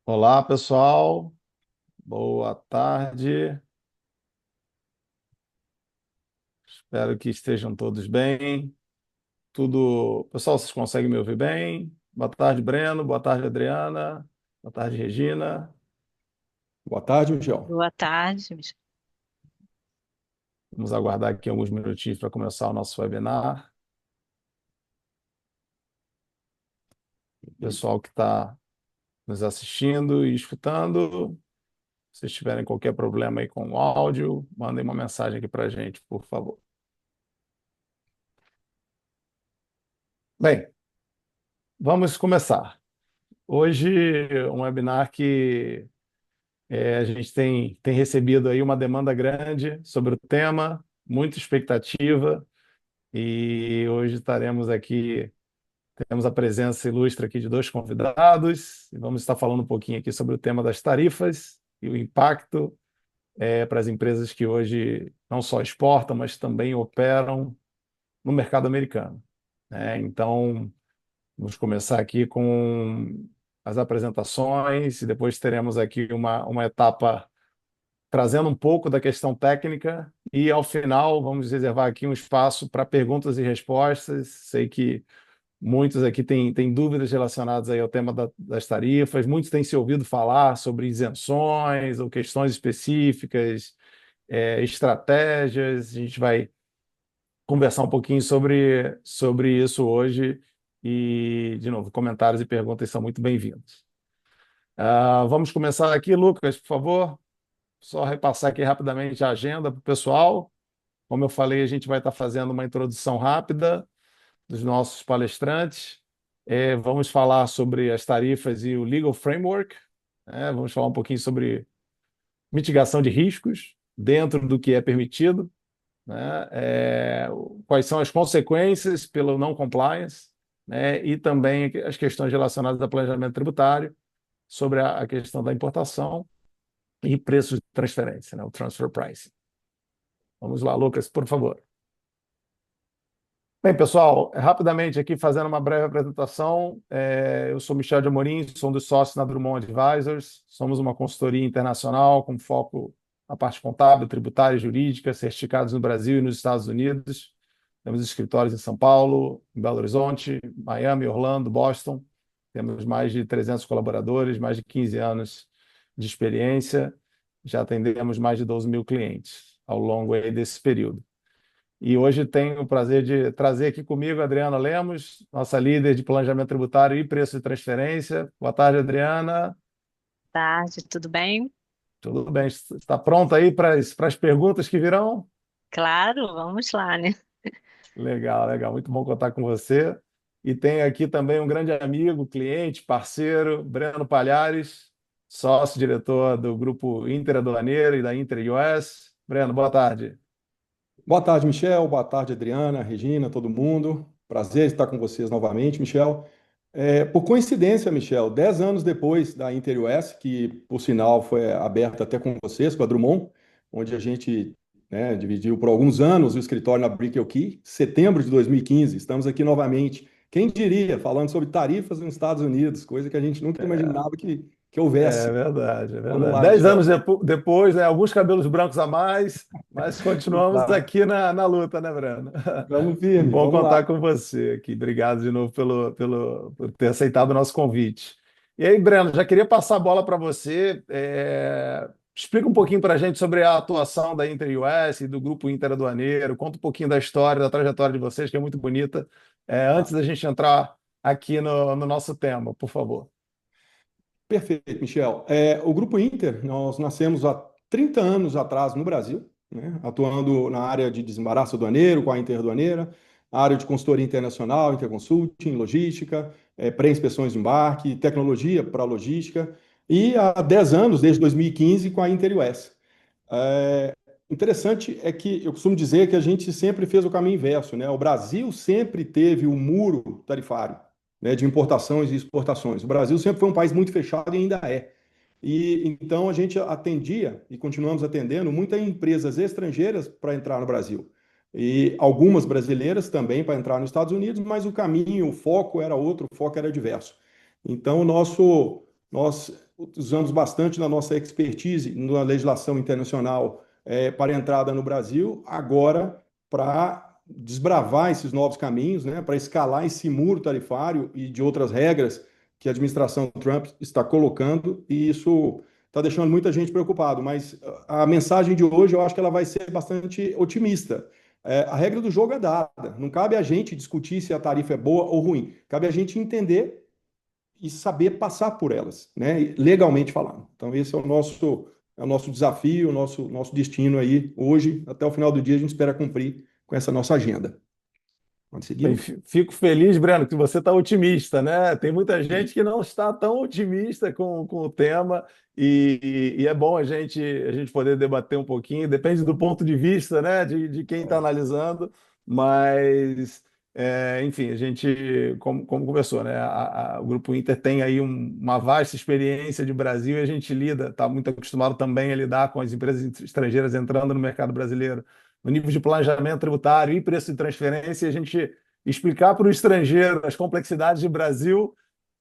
Olá, pessoal. Boa tarde. Espero que estejam todos bem. Tudo. Pessoal, vocês conseguem me ouvir bem? Boa tarde, Breno. Boa tarde, Adriana. Boa tarde, Regina. Boa tarde, Michel. Boa tarde. Vamos aguardar aqui alguns minutinhos para começar o nosso webinar. Pessoal que está nos assistindo e escutando, se tiverem qualquer problema aí com o áudio, mandem uma mensagem aqui para a gente, por favor. Bem, vamos começar. Hoje, um webinar que a gente tem recebido aí uma demanda grande sobre o tema, muita expectativa, e hoje estaremos aqui, temos a presença ilustre aqui de dois convidados, e vamos estar falando um pouquinho aqui sobre o tema das tarifas e o impacto para as empresas que hoje não só exportam, mas também operam no mercado americano, né? Então, vamos começar aqui com as apresentações, e depois teremos aqui uma etapa trazendo um pouco da questão técnica e, ao final, vamos reservar aqui um espaço para perguntas e respostas. Sei que muitos aqui têm dúvidas relacionadas aí ao tema das tarifas, muitos têm se ouvido falar sobre isenções ou questões específicas, estratégias. A gente vai conversar um pouquinho sobre isso hoje e, de novo, comentários e perguntas são muito bem-vindos. Vamos começar aqui, Lucas, por favor. Só repassar aqui rapidamente a agenda para o pessoal. Como eu falei, a gente vai estar fazendo uma introdução rápida dos nossos palestrantes. Vamos falar sobre as tarifas e o Legal Framework, né? Vamos falar um pouquinho sobre mitigação de riscos dentro do que é permitido, né? Quais são as consequências pelo não compliance, né? E também as questões relacionadas ao planejamento tributário, sobre a questão da importação e preços de transferência, né? O transfer pricing. Vamos lá, Lucas, por favor. Bem, pessoal, rapidamente aqui fazendo uma breve apresentação. Eu sou Michel de Amorim, sou um dos sócios na Drummond Advisors. Somos uma consultoria internacional com foco na parte contábil, tributária e jurídica, certificados no Brasil e nos Estados Unidos. Temos escritórios em São Paulo, em Belo Horizonte, Miami, Orlando, Boston. Temos mais de 300 colaboradores, mais de 15 anos de experiência. Já atendemos mais de 12 mil clientes ao longo aí desse período. E hoje tenho o prazer de trazer aqui comigo a Adriana Lemos, nossa líder de planejamento tributário e preço de transferência. Boa tarde, Adriana. Tarde, tudo bem? Tudo bem? Está pronta aí para as perguntas que virão? Claro, vamos lá, né? Legal, legal. Muito bom contar com você. E tenho aqui também um grande amigo, cliente, parceiro, Breno Palhares, sócio-diretor do Grupo Interaduaneiro e da Inter US. Breno, boa tarde. Boa tarde, Michel. Boa tarde, Adriana, Regina, todo mundo. Prazer estar com vocês novamente, Michel. Por coincidência, Michel, 10 anos depois da InterUS, que por sinal foi aberta até com vocês, com a Drummond, onde a gente, né, dividiu por alguns anos o escritório na Brickell Key, setembro de 2015, estamos aqui novamente. Quem diria, falando sobre tarifas nos Estados Unidos, coisa que a gente nunca imaginava que É houvesse. verdade, é Vamos verdade. lá, 10 anos Michel. depois, né, alguns cabelos brancos a mais, mas continuamos Exato. aqui na luta, né, Breno? Vamos Que firme, bom vamos contar lá. com você aqui. Obrigado de novo por ter aceitado o nosso convite. E aí, Breno, já queria passar a bola para você. Explica um pouquinho para a gente sobre a atuação da Inter US e do Grupo Interaduaneiro. Conta um pouquinho da história, da trajetória de vocês, que é muito bonita. Antes Tá. da gente entrar aqui no nosso tema, por favor. Perfeito, Michel. O Grupo Inter, nós nascemos há 30 anos atrás no Brasil, né, atuando na área de desembaraço aduaneiro, com a Interaduaneira, a área de consultoria internacional, interconsulting, logística, pré-inspeções de embarque, tecnologia para logística, e há 10 anos, desde 2015, com a InterUS. É, Interessante é que eu costumo dizer que a gente sempre fez o caminho inverso, né? O Brasil sempre teve o muro tarifário, né, de importações e exportações. O Brasil sempre foi um país muito fechado e ainda é. E então a gente atendia e continuamos atendendo muitas empresas estrangeiras para entrar no Brasil. E algumas brasileiras também para entrar nos Estados Unidos, mas o caminho, o foco era outro, o foco era diverso. Então, nós usamos bastante na nossa expertise na legislação internacional para entrada no Brasil, agora para desbravar esses novos caminhos, né, para escalar esse muro tarifário e de outras regras que a administração Trump está colocando, e isso está deixando muita gente preocupado, mas a mensagem de hoje eu acho que ela vai ser bastante otimista. A regra do jogo é dada, não cabe a gente discutir se a tarifa é boa ou ruim, cabe a gente entender e saber passar por elas, né, legalmente falando. Então esse é o nosso desafio, nosso destino aí hoje, até o final do dia a gente espera cumprir com essa nossa agenda. Vamos Bem, seguindo? fico feliz, Breno, que você está otimista, né? Tem muita gente que não está tão otimista com o tema e é bom a gente poder debater um pouquinho. Depende do ponto de vista, né, de quem está analisando, mas, enfim, a gente, como conversou, né? O Grupo Inter tem aí uma vasta experiência de Brasil e a gente está muito acostumado também a lidar com as empresas estrangeiras entrando no mercado brasileiro no nível de planejamento tributário e preço de transferência, a gente explicar para o estrangeiro as complexidades do Brasil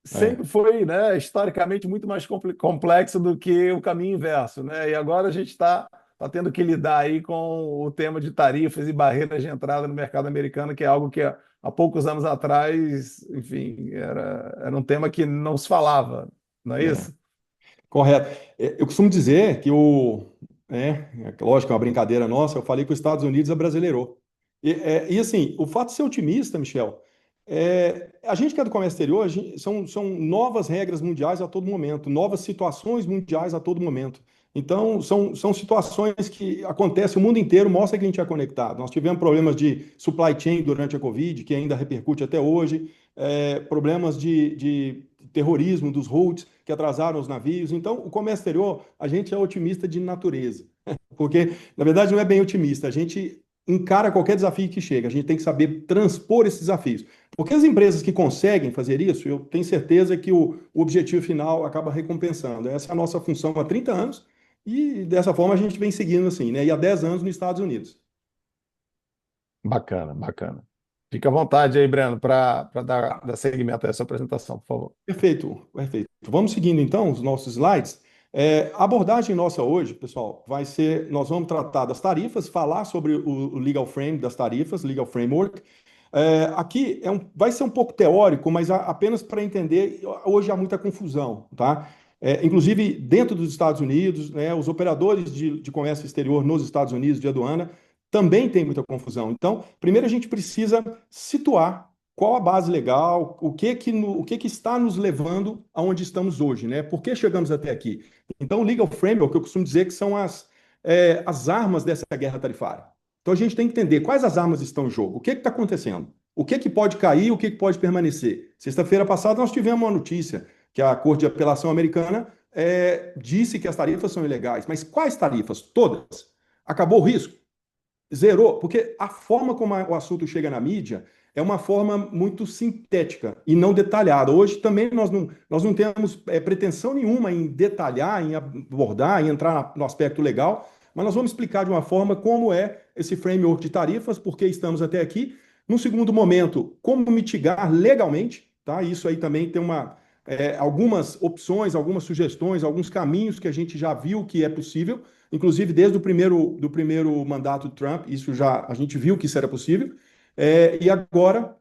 É, sempre foi, né, historicamente muito mais complexo do que o caminho inverso, né? E agora a gente tá tendo que lidar aí com o tema de tarifas e barreiras de entrada no mercado americano, que é algo que há poucos anos atrás, enfim, era um tema que não se falava, não é é. isso? Correto. Eu costumo dizer que lógico, é uma brincadeira nossa, eu falei que os Estados Unidos abrasileirou. E assim, o fato de ser otimista, Michel, a gente que é do comércio exterior, são novas regras mundiais a todo momento, novas situações mundiais a todo momento. Então, são situações que acontecem, o mundo inteiro mostra que a gente é conectado. Nós tivemos problemas de supply chain durante a Covid, que ainda repercute até hoje, problemas de terrorismo dos Houthis, que atrasaram os navios. Então, o comércio exterior, a gente é otimista de natureza. Porque, na verdade, não é bem otimista. A gente encara qualquer desafio que chega. A gente tem que saber transpor esses desafios. Porque as empresas que conseguem fazer isso, eu tenho certeza que o objetivo final acaba recompensando. Essa é a nossa função há 30 anos e dessa forma a gente vem seguindo assim, né? E há 10 anos nos Estados Unidos. Bacana, bacana. Fica à vontade aí, Breno, para dar seguimento a essa apresentação, por favor. Perfeito, perfeito. Vamos seguindo então os nossos slides. A abordagem nossa hoje, pessoal, vai ser, nós vamos tratar das tarifas, falar sobre o legal frame das tarifas, legal framework. Aqui vai ser um pouco teórico, mas apenas para entender, hoje há muita confusão, tá? Inclusive, dentro dos Estados Unidos, né, os operadores de comércio exterior nos Estados Unidos, de aduana, também tem muita confusão. Então, primeiro a gente precisa situar qual a base legal, o que que está nos levando aonde estamos hoje, né? Por que chegamos até aqui? Então, o legal framework, eu costumo dizer que são as armas dessa guerra tarifária. Então, a gente tem que entender quais as armas estão em jogo, o que está acontecendo, o que pode cair, o que pode permanecer. Sexta-feira passada, nós tivemos uma notícia que a Corte de Apelação Americana disse que as tarifas são ilegais. Mas quais tarifas? Todas. Acabou o risco? Zerou, porque a forma como o assunto chega na mídia é uma forma muito sintética e não detalhada. Hoje também nós não temos pretensão nenhuma em detalhar, em abordar, em entrar no aspecto legal, mas nós vamos explicar de uma forma como é esse framework de tarifas, porque estamos até aqui. No segundo momento, como mitigar legalmente, tá? Isso aí também tem algumas opções, algumas sugestões, alguns caminhos que a gente já viu que é possível. Inclusive, desde o primeiro mandato do Trump, a gente viu que isso era possível. E agora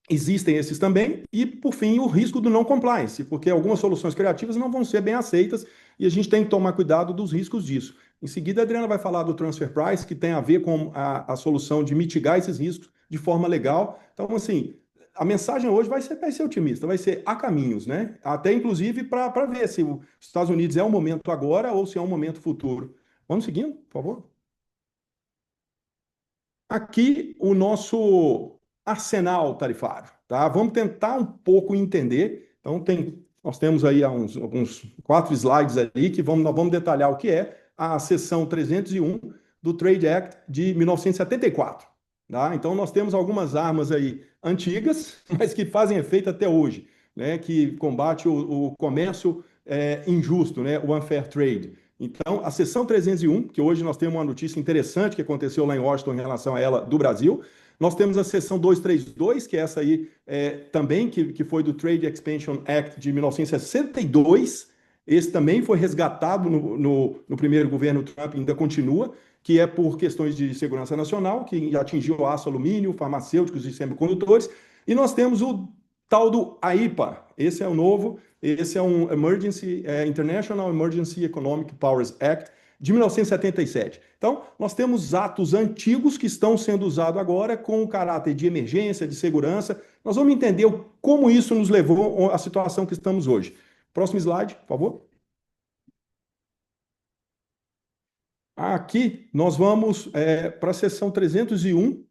existem esses também. E, por fim, o risco do não compliance, porque algumas soluções criativas não vão ser bem aceitas e a gente tem que tomar cuidado dos riscos disso. Em seguida, a Adriana vai falar do transfer price, que tem a ver com a solução de mitigar esses riscos de forma legal. Então, assim, a mensagem hoje vai ser otimista, vai ser há caminhos, né? Até inclusive para ver se os Estados Unidos é um momento agora ou se é um momento futuro. Vamos seguindo, por favor. Aqui o nosso arsenal tarifário, tá? Vamos tentar um pouco entender. Então, nós temos aí alguns 4 slides ali que nós vamos detalhar o que é a seção 301 do Trade Act de 1974. Tá? Então, nós temos algumas armas aí antigas, mas que fazem efeito até hoje, né? Que combate o comércio injusto, né? O unfair trade. Então, a seção 301, que hoje nós temos uma notícia interessante que aconteceu lá em Washington em relação a ela do Brasil. Nós temos a seção 232, que é essa aí também, que foi do Trade Expansion Act de 1962. Esse também foi resgatado no primeiro governo Trump, ainda continua, que é por questões de segurança nacional, que atingiu aço, alumínio, farmacêuticos e semicondutores. E nós temos o tal do AIPA. Esse é o novo, esse é um International Emergency Economic Powers Act, de 1977. Então, nós temos atos antigos que estão sendo usados agora com o caráter de emergência, de segurança. Nós vamos entender como isso nos levou à situação que estamos hoje. Próximo slide, por favor. Aqui nós vamos para a seção 301.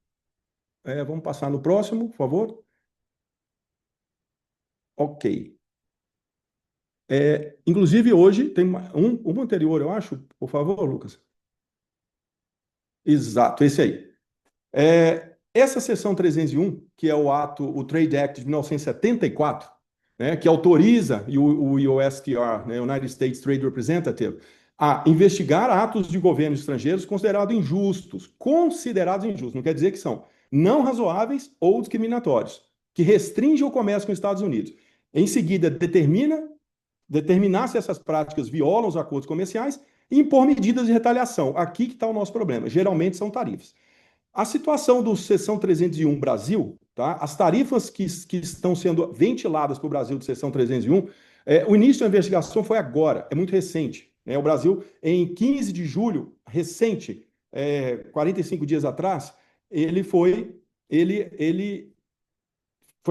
Vamos passar no próximo, por favor. Ok. Inclusive, hoje tem um anterior, eu acho. Por favor, Lucas. Exato, esse aí. Essa seção 301, que é o Trade Act de 1974, né, que autoriza o USTR, né, United States Trade Representative, a investigar atos de governos estrangeiros considerados injustos, não quer dizer que são não razoáveis ou discriminatórios, que restringem o comércio com os Estados Unidos. Em seguida, determinar se essas práticas violam os acordos comerciais e impor medidas de retaliação. Aqui que está o nosso problema. Geralmente são tarifas. A situação do Seção 301 Brasil, tá? As tarifas que estão sendo ventiladas para o Brasil de Seção 301, o início da investigação foi agora, é muito recente. Né? O Brasil, em 15 de julho, recente, 45 dias atrás, ele foi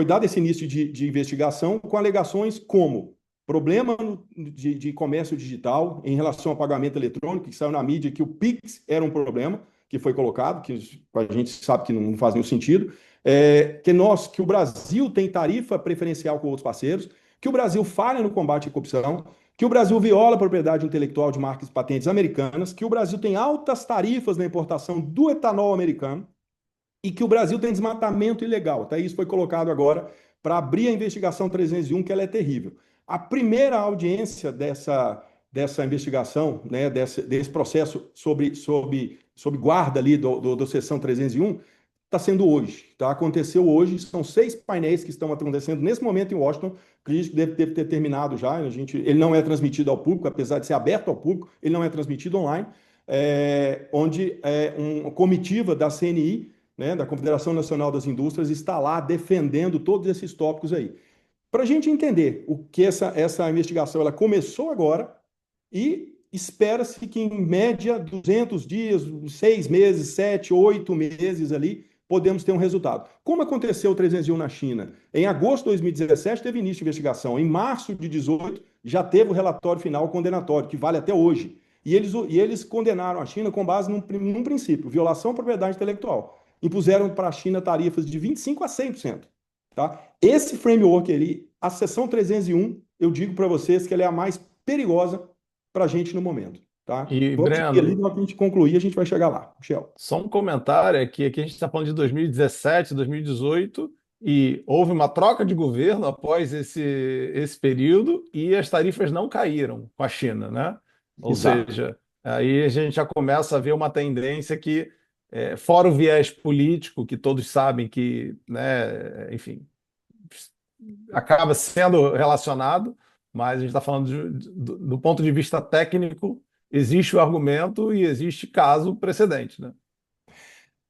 dado esse início de investigação com alegações como problema de comércio digital em relação ao pagamento eletrônico, que saiu na mídia que o Pix era um problema, que foi colocado, que a gente sabe que não faz nenhum sentido, que o Brasil tem tarifa preferencial com outros parceiros, que o Brasil falha no combate à corrupção, que o Brasil viola a propriedade intelectual de marcas e patentes americanas, que o Brasil tem altas tarifas na importação do etanol americano e que o Brasil tem desmatamento ilegal. Até isso foi colocado agora para abrir a investigação 301, que ela é terrível. A primeira audiência dessa investigação, né, desse processo sob guarda ali do Seção 301, está sendo hoje, tá? Aconteceu hoje, são 6 painéis que estão acontecendo nesse momento em Washington, acredito que deve ter terminado já, ele não é transmitido ao público, apesar de ser aberto ao público, ele não é transmitido online, onde uma comitiva da CNI, né, da Confederação Nacional das Indústrias, está lá defendendo todos esses tópicos aí. Para a gente entender o que essa investigação ela começou agora e espera-se que, em média, 200 dias, 6 meses, 7, 8 meses ali, podemos ter um resultado. Como aconteceu o 301 na China? Em agosto de 2017 teve início de investigação. Em março de 2018 já teve o relatório final condenatório, que vale até hoje. E eles condenaram a China com base num princípio, violação à propriedade intelectual. Impuseram para a China tarifas de 25% a 100%. Tá? Esse framework ali, a seção 301, eu digo para vocês que ela é a mais perigosa para a gente no momento. Tá? E, Vamos seguir ali, Breno, na hora que a gente concluir, a gente vai chegar lá. Michel. só um comentário é que aqui a gente está falando de 2017, 2018, e houve uma troca de governo após esse período e as tarifas não caíram com a China, né? Ou Exato. seja, aí a gente já começa a ver uma tendência que, fora o viés político, que todos sabem que, né, enfim, acaba sendo relacionado, mas a gente está falando do ponto de vista técnico, existe o argumento e existe caso precedente, né?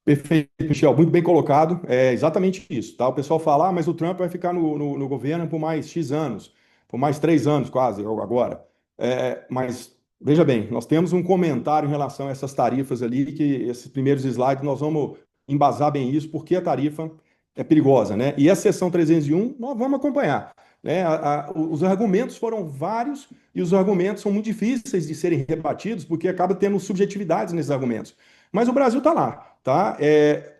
Perfeito, Michel, muito bem colocado. É exatamente isso, tá? O pessoal fala, mas o Trump vai ficar no governo por mais X anos, por mais 3 anos quase, agora. Mas, veja bem, nós temos um comentário em relação a essas tarifas ali, que esses primeiros slides nós vamos embasar bem isso, porque a tarifa é perigosa, né? E a seção 301 nós vamos acompanhar, né? Os argumentos foram vários e os argumentos são muito difíceis de serem rebatidos, porque acaba tendo subjetividades nesses argumentos. Mas o Brasil está lá, tá?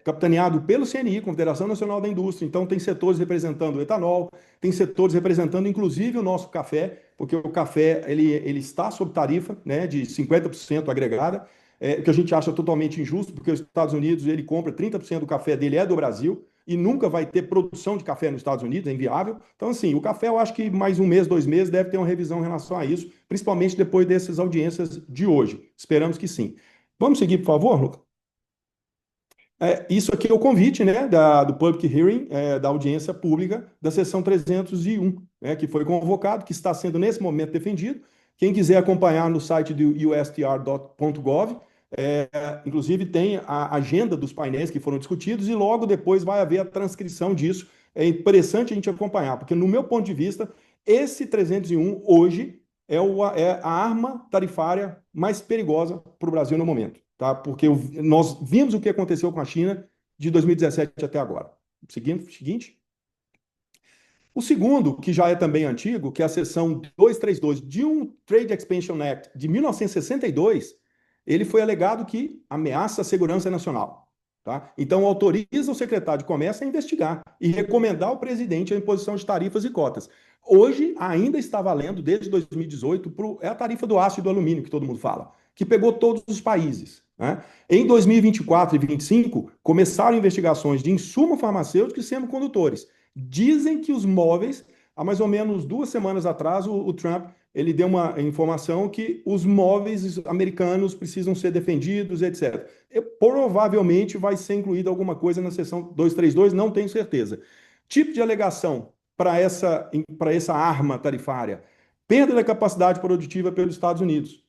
Capitaneado pelo CNI, Confederação Nacional da Indústria, então tem setores representando o etanol, tem setores representando inclusive o nosso café, porque o café ele está sob tarifa, né, de 50% agregada, o que a gente acha totalmente injusto, porque os Estados Unidos ele compra 30% do café dele é do Brasil e nunca vai ter produção de café nos Estados Unidos, é inviável. Então, assim, o café eu acho que mais 1 mês, 2 meses deve ter uma revisão em relação a isso, principalmente depois dessas audiências de hoje. Esperamos que sim. Vamos seguir, por favor, Lucas? Isso aqui é o convite, né, do Public Hearing, da audiência pública da sessão 301, né, que foi convocado, que está sendo nesse momento defendido. Quem quiser acompanhar no site do ustr.gov, inclusive tem a agenda dos painéis que foram discutidos e logo depois vai haver a transcrição disso. É interessante a gente acompanhar, porque no meu ponto de vista, esse 301 hoje é a arma tarifária mais perigosa para o Brasil no momento, tá? Porque nós vimos o que aconteceu com a China de 2017 até agora. Seguinte. O segundo, que já é também antigo, que é a seção 232 de um Trade Expansion Act de 1962, ele foi alegado que ameaça a segurança nacional. Tá? Então, autoriza o secretário de Comércio a investigar e recomendar ao presidente a imposição de tarifas e cotas. Hoje, ainda está valendo, desde 2018, é a tarifa do aço e do alumínio, que todo mundo fala, que pegou todos os países. Né? Em 2024 e 2025, começaram investigações de insumos farmacêuticos e semicondutores. Dizem que os móveis, há mais ou menos 2 semanas atrás, o Trump ele deu uma informação que os móveis americanos precisam ser defendidos, etc. Provavelmente vai ser incluída alguma coisa na seção 232, não tenho certeza. Tipo de alegação para essa arma tarifária: perda da capacidade produtiva pelos Estados Unidos.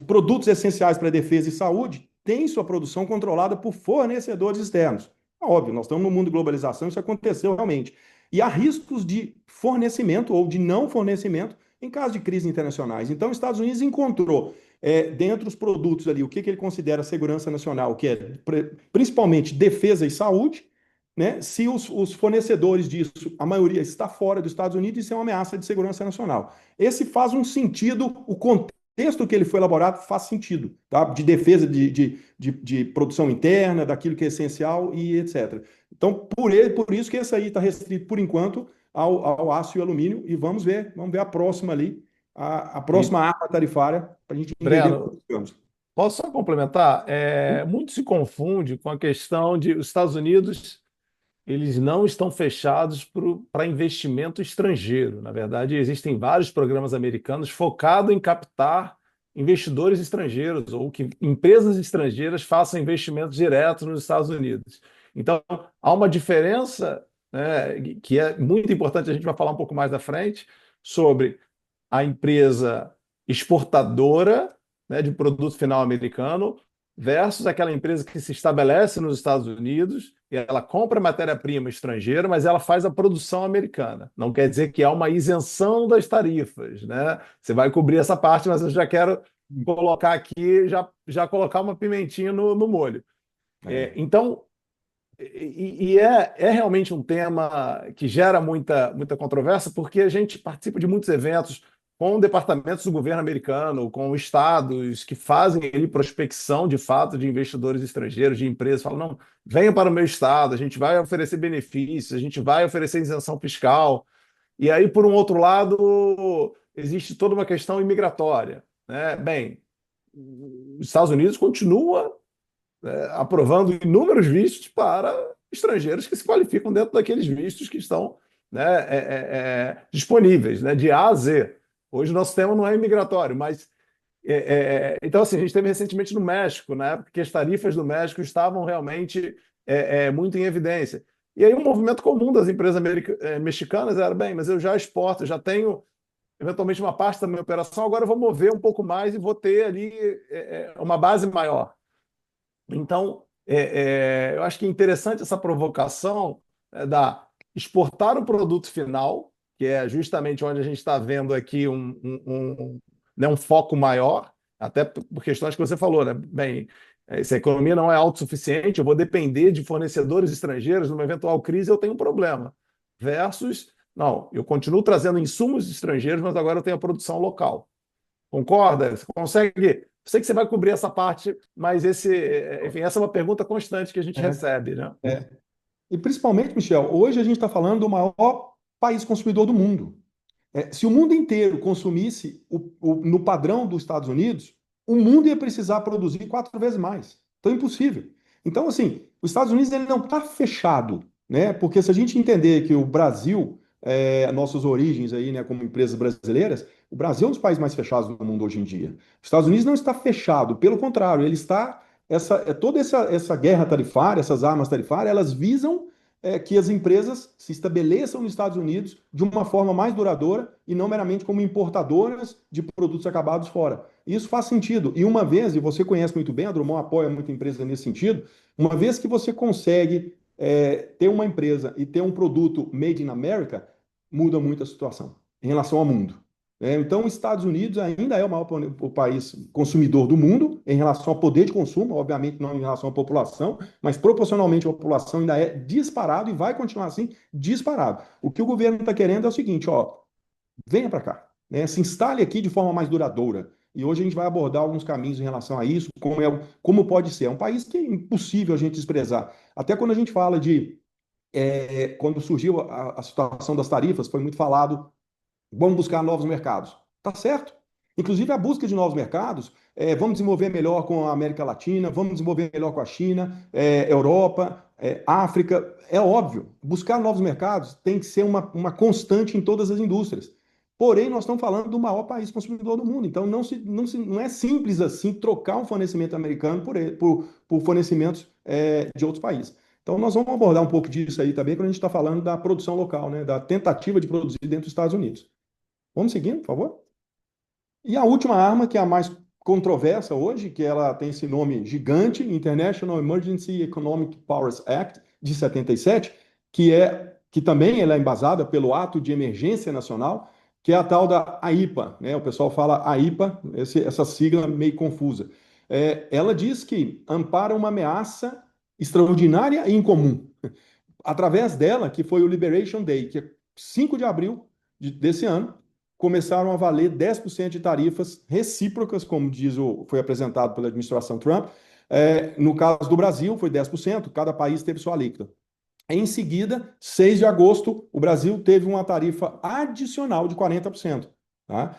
Produtos essenciais para defesa e saúde têm sua produção controlada por fornecedores externos. Óbvio, nós estamos no mundo de globalização, isso aconteceu realmente. E há riscos de fornecimento ou de não fornecimento em caso de crises internacionais. Então, os Estados Unidos encontrou, dentre os produtos ali, o que ele considera segurança nacional, que é principalmente defesa e saúde, né? Se os fornecedores disso, a maioria está fora dos Estados Unidos, isso é uma ameaça de segurança nacional. Esse faz um sentido, o contexto que ele foi elaborado faz sentido, tá? De defesa de produção interna, daquilo que é essencial e etc. Então, por isso que esse aí está restrito, por enquanto, ao aço e alumínio, e vamos ver a próxima ali, a próxima arma tarifária, para a gente entender o que Breno, estamos. posso só complementar? Muito se confunde com a questão de os Estados Unidos, eles não estão fechados para investimento estrangeiro. Na verdade, existem vários programas americanos focados em captar investidores estrangeiros ou que empresas estrangeiras façam investimentos diretos nos Estados Unidos. Então, há uma diferença, né, que é muito importante, a gente vai falar um pouco mais à frente, sobre a empresa exportadora, né, de produto final americano versus aquela empresa que se estabelece nos Estados Unidos e ela compra matéria-prima estrangeira, mas ela faz a produção americana. Não quer dizer que há uma isenção das tarifas, né? Você vai cobrir essa parte, mas eu já quero colocar aqui, já colocar uma pimentinha no molho. Então, é realmente um tema que gera muita controvérsia, porque a gente participa de muitos eventos com departamentos do governo americano, com estados que fazem ali prospecção de fato de investidores estrangeiros, de empresas, falam, não, venha para o meu estado, a gente vai oferecer benefícios, a gente vai oferecer isenção fiscal. E aí, por um outro lado, existe toda uma questão imigratória, né? Bem, os Estados Unidos continua aprovando inúmeros vistos para estrangeiros que se qualificam dentro daqueles vistos que estão, né, disponíveis, né, de A a Z. Hoje o nosso tema não é imigratório, mas então assim, a gente teve recentemente no México, né, porque as tarifas do México estavam realmente muito em evidência. E aí um movimento comum das empresas mexicanas era, bem, mas eu já exporto, eu já tenho eventualmente uma parte da minha operação, agora eu vou mover um pouco mais e vou ter ali uma base maior. Então, eu acho que é interessante essa provocação da exportar o produto final, que é justamente onde a gente está vendo aqui né, um foco maior, até por questões que você falou, né? Bem, se a economia não é autossuficiente, eu vou depender de fornecedores estrangeiros, numa eventual crise eu tenho um problema. Versus, não, eu continuo trazendo insumos estrangeiros, mas agora eu tenho a produção local. Concorda? Você consegue? Sei que você vai cobrir essa parte, mas enfim, essa é uma pergunta constante que a gente É, recebe, né? é. E principalmente, Michel, hoje a gente está falando do maior país consumidor do mundo. Se o mundo inteiro consumisse no padrão dos Estados Unidos, o mundo ia precisar produzir 4 vezes mais. Então, é impossível. Então, assim, os Estados Unidos ele não está fechado, né? Porque se a gente entender que o Brasil, nossas origens aí, né, como empresas brasileiras, o Brasil é um dos países mais fechados do mundo hoje em dia. Os Estados Unidos não está fechado, pelo contrário, ele está toda essa guerra tarifária, essas armas tarifárias, elas visam que as empresas se estabeleçam nos Estados Unidos de uma forma mais duradoura e não meramente como importadoras de produtos acabados fora. Isso faz sentido. E uma vez, e você conhece muito bem, a Drummond apoia muita empresa nesse sentido, uma vez que você consegue ter uma empresa e ter um produto made in America, muda muito a situação em relação ao mundo. Então, os Estados Unidos ainda é o maior o país consumidor do mundo em relação ao poder de consumo, obviamente não em relação à população, mas proporcionalmente a população ainda é disparado e vai continuar assim, disparado. O que o governo está querendo é o seguinte, ó, venha para cá, se instale aqui de forma mais duradoura. E hoje a gente vai abordar alguns caminhos em relação a isso, como pode ser. É um país que é impossível a gente desprezar. Até quando a gente fala quando surgiu a situação das tarifas, foi muito falado, vamos buscar novos mercados. Tá certo. Inclusive a busca de novos mercados, vamos desenvolver melhor com a América Latina, vamos desenvolver melhor com a China, Europa, África. É óbvio, buscar novos mercados tem que ser uma constante em todas as indústrias. Porém, nós estamos falando do maior país consumidor do mundo, então não é simples assim trocar um fornecimento americano por fornecimentos de outros países. Então, nós vamos abordar um pouco disso aí também quando a gente está falando da produção local, né, da tentativa de produzir dentro dos Estados Unidos. Vamos seguindo, por favor? E a última arma, que é a mais controversa hoje, que ela tem esse nome gigante, International Emergency Economic Powers Act, de 77, que também ela é embasada pelo Ato de Emergência Nacional, que é a tal da AIPA, né? O pessoal fala AIPA, essa sigla meio confusa. Ela diz que ampara uma ameaça extraordinária e incomum. Através dela, que foi o Liberation Day, que é 5 de abril desse ano, começaram a valer 10% de tarifas recíprocas, como foi apresentado pela administração Trump. No caso do Brasil, foi 10%, cada país teve sua alíquota. Em seguida, 6 de agosto, o Brasil teve uma tarifa adicional de 40%, tá?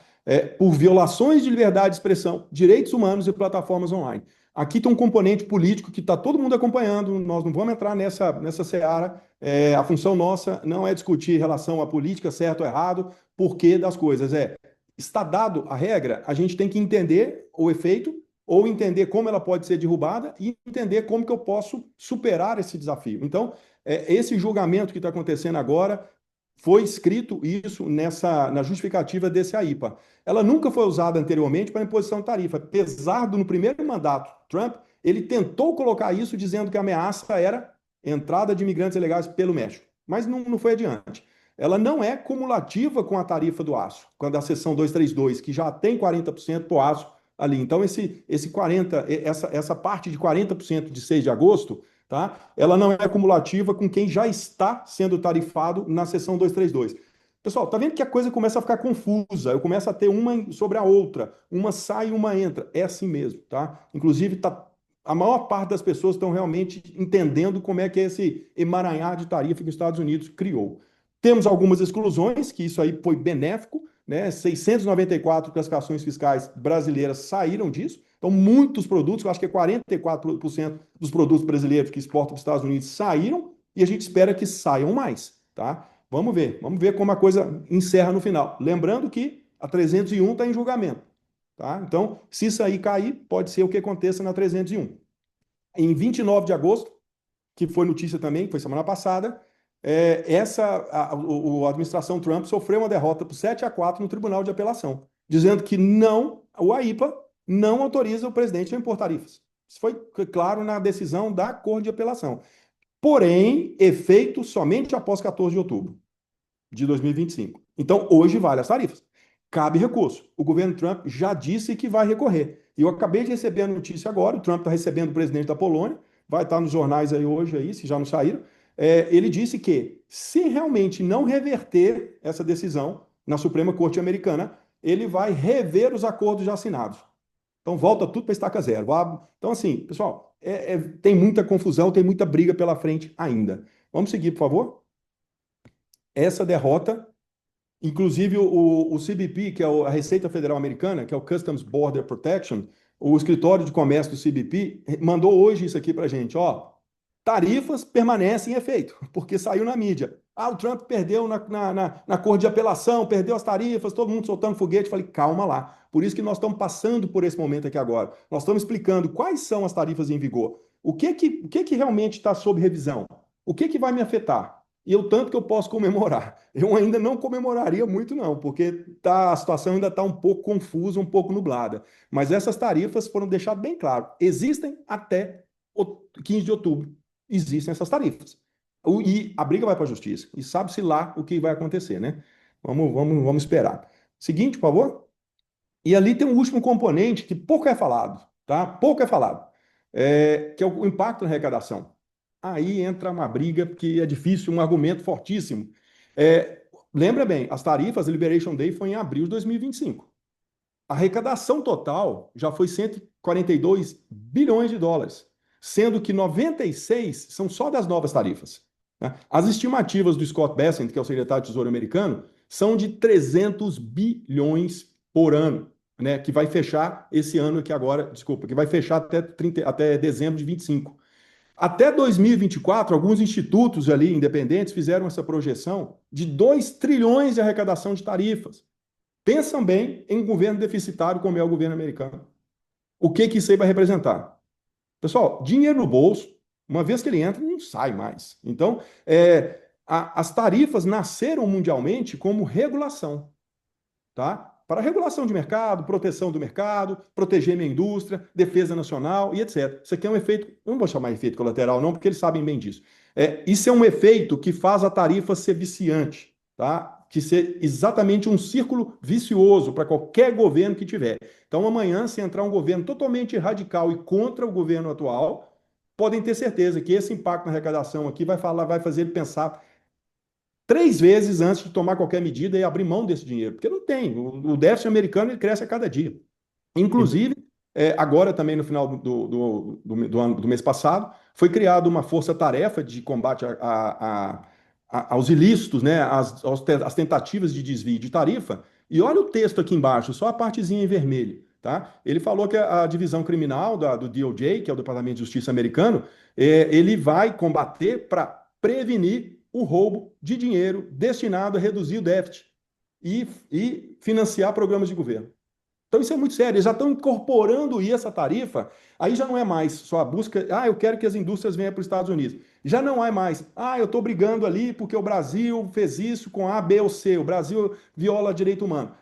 Por violações de liberdade de expressão, direitos humanos e plataformas online. Aqui tem um componente político que está todo mundo acompanhando, nós não vamos entrar nessa seara. A função nossa não é discutir em relação à política, certo ou errado, porquê das coisas. Está dado a regra, a gente tem que entender o efeito, ou entender como ela pode ser derrubada e entender como que eu posso superar esse desafio. Então, esse julgamento que está acontecendo agora foi escrito isso na justificativa desse AIPA. Ela nunca foi usada anteriormente para imposição de tarifa, apesar do no primeiro mandato Trump, ele tentou colocar isso dizendo que a ameaça era entrada de imigrantes ilegais pelo México, mas não foi adiante. Ela não é cumulativa com a tarifa do aço, quando a seção 232, que já tem 40% para o aço ali. Então, essa parte de 40% de 6 de agosto, tá? Ela não é cumulativa com quem já está sendo tarifado na seção 232. Pessoal, tá vendo que a coisa começa a ficar confusa? Eu começo a ter uma sobre a outra. Uma sai e uma entra. É assim mesmo, tá? Inclusive, a maior parte das pessoas estão realmente entendendo como é que é esse emaranhar de tarifa que os Estados Unidos criou. Temos algumas exclusões, que isso aí foi benéfico, né? 694 classificações fiscais brasileiras saíram disso. Então, muitos produtos, eu acho que 44% dos produtos brasileiros que exportam para os Estados Unidos saíram e a gente espera que saiam mais, tá? Vamos ver como a coisa encerra no final. Lembrando que a 301 está em julgamento, tá? Então, se isso aí cair, pode ser o que aconteça na 301. Em 29 de agosto, que foi notícia também, que foi semana passada, a administração Trump sofreu uma derrota por 7-4 no Tribunal de Apelação, dizendo que o AIPA não autoriza o presidente a impor tarifas. Isso foi claro na decisão da Corte de Apelação. Porém, efeito somente após 14 de outubro de 2025. Então, hoje vale as tarifas. Cabe recurso. O governo Trump já disse que vai recorrer. E eu acabei de receber a notícia agora, o Trump está recebendo o presidente da Polônia, vai estar nos jornais aí hoje, aí, se já não saíram. Ele disse que, se realmente não reverter essa decisão na Suprema Corte Americana, ele vai rever os acordos já assinados. Então, volta tudo para estaca zero. Então, assim, pessoal, tem muita confusão, tem muita briga pela frente ainda. Vamos seguir, por favor? Essa derrota, inclusive o CBP, que é a Receita Federal Americana, que é o Customs Border Protection, o escritório de comércio do CBP, mandou hoje isso aqui para a gente, ó. Tarifas permanecem em efeito, porque saiu na mídia. O Trump perdeu na Corte de Apelação, perdeu as tarifas, todo mundo soltando foguete. Falei, calma lá. Por isso que nós estamos passando por esse momento aqui agora. Nós estamos explicando quais são as tarifas em vigor. O que realmente está sob revisão? O que que vai me afetar? E eu tanto que eu posso comemorar. Eu ainda não comemoraria muito, não, porque a situação ainda está um pouco confusa, um pouco nublada. Mas essas tarifas foram deixadas bem claro. Existem até o 15 de outubro. Existem essas tarifas. E a briga vai para a justiça. E sabe-se lá o que vai acontecer, né? Vamos esperar. Seguinte, por favor. E ali tem um último componente que pouco é falado, tá? Pouco é falado, que é o impacto na arrecadação. Aí entra uma briga que é difícil, um argumento fortíssimo. Lembra bem, as tarifas, a Liberation Day foi em abril de 2025. A arrecadação total já foi 142 bilhões de dólares, sendo que 96 são só das novas tarifas, né? As estimativas do Scott Bessent, que é o secretário de Tesouro americano, são de 300 bilhões por ano, né, que vai fechar esse ano aqui agora, desculpa, que vai fechar até dezembro de 25. Até 2024, alguns institutos ali independentes fizeram essa projeção de 2 trilhões de arrecadação de tarifas. Pensam bem em um governo deficitário como é o governo americano. O que que isso aí vai representar? Pessoal, dinheiro no bolso, uma vez que ele entra, não sai mais. Então, as tarifas nasceram mundialmente como regulação, tá? Para regulação de mercado, proteção do mercado, proteger minha indústria, defesa nacional e etc. Isso aqui é um efeito, eu não vou chamar de efeito colateral, não, porque eles sabem bem disso. Isso é um efeito que faz a tarifa ser viciante, tá? Que ser exatamente um círculo vicioso para qualquer governo que tiver. Então, amanhã, se entrar um governo totalmente radical e contra o governo atual, podem ter certeza que esse impacto na arrecadação aqui vai fazer ele pensar 3 vezes antes de tomar qualquer medida e abrir mão desse dinheiro, porque não tem. O déficit americano ele cresce a cada dia. Inclusive, agora também no final do mês passado, foi criada uma força-tarefa de combate aos ilícitos, né, às tentativas de desvio de tarifa. E olha o texto aqui embaixo, só a partezinha em vermelho. Tá? Ele falou que a divisão criminal do DOJ, que é o Departamento de Justiça americano, ele vai combater para prevenir o roubo de dinheiro destinado a reduzir o déficit e financiar programas de governo. Então isso é muito sério, eles já estão incorporando essa tarifa, aí já não é mais só a busca, eu quero que as indústrias venham para os Estados Unidos. Já não é mais, eu estou brigando ali porque o Brasil fez isso com A, B ou C, o Brasil viola direito humano.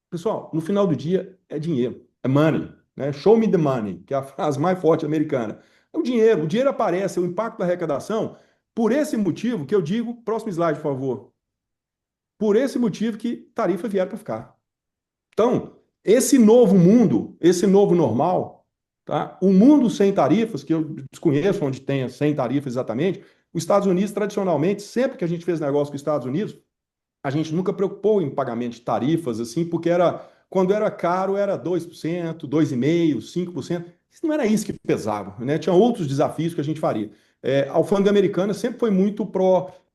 Pessoal, no final do dia é dinheiro, é money, né? Show me the money, que é a frase mais forte americana. É o dinheiro aparece, o impacto da arrecadação, por esse motivo que eu digo, próximo slide, por favor, por esse motivo que tarifa vieram para ficar. Então, esse novo mundo, esse novo normal, tá? O mundo sem tarifas, que eu desconheço onde tenha sem tarifas exatamente, os Estados Unidos, tradicionalmente, sempre que a gente fez negócio com os Estados Unidos, a gente nunca preocupou em pagamento de tarifas, assim, porque quando era caro, era 2%, 2,5%, 5%. Não era isso que pesava, né? Tinha outros desafios que a gente faria. A alfândega americana sempre foi muito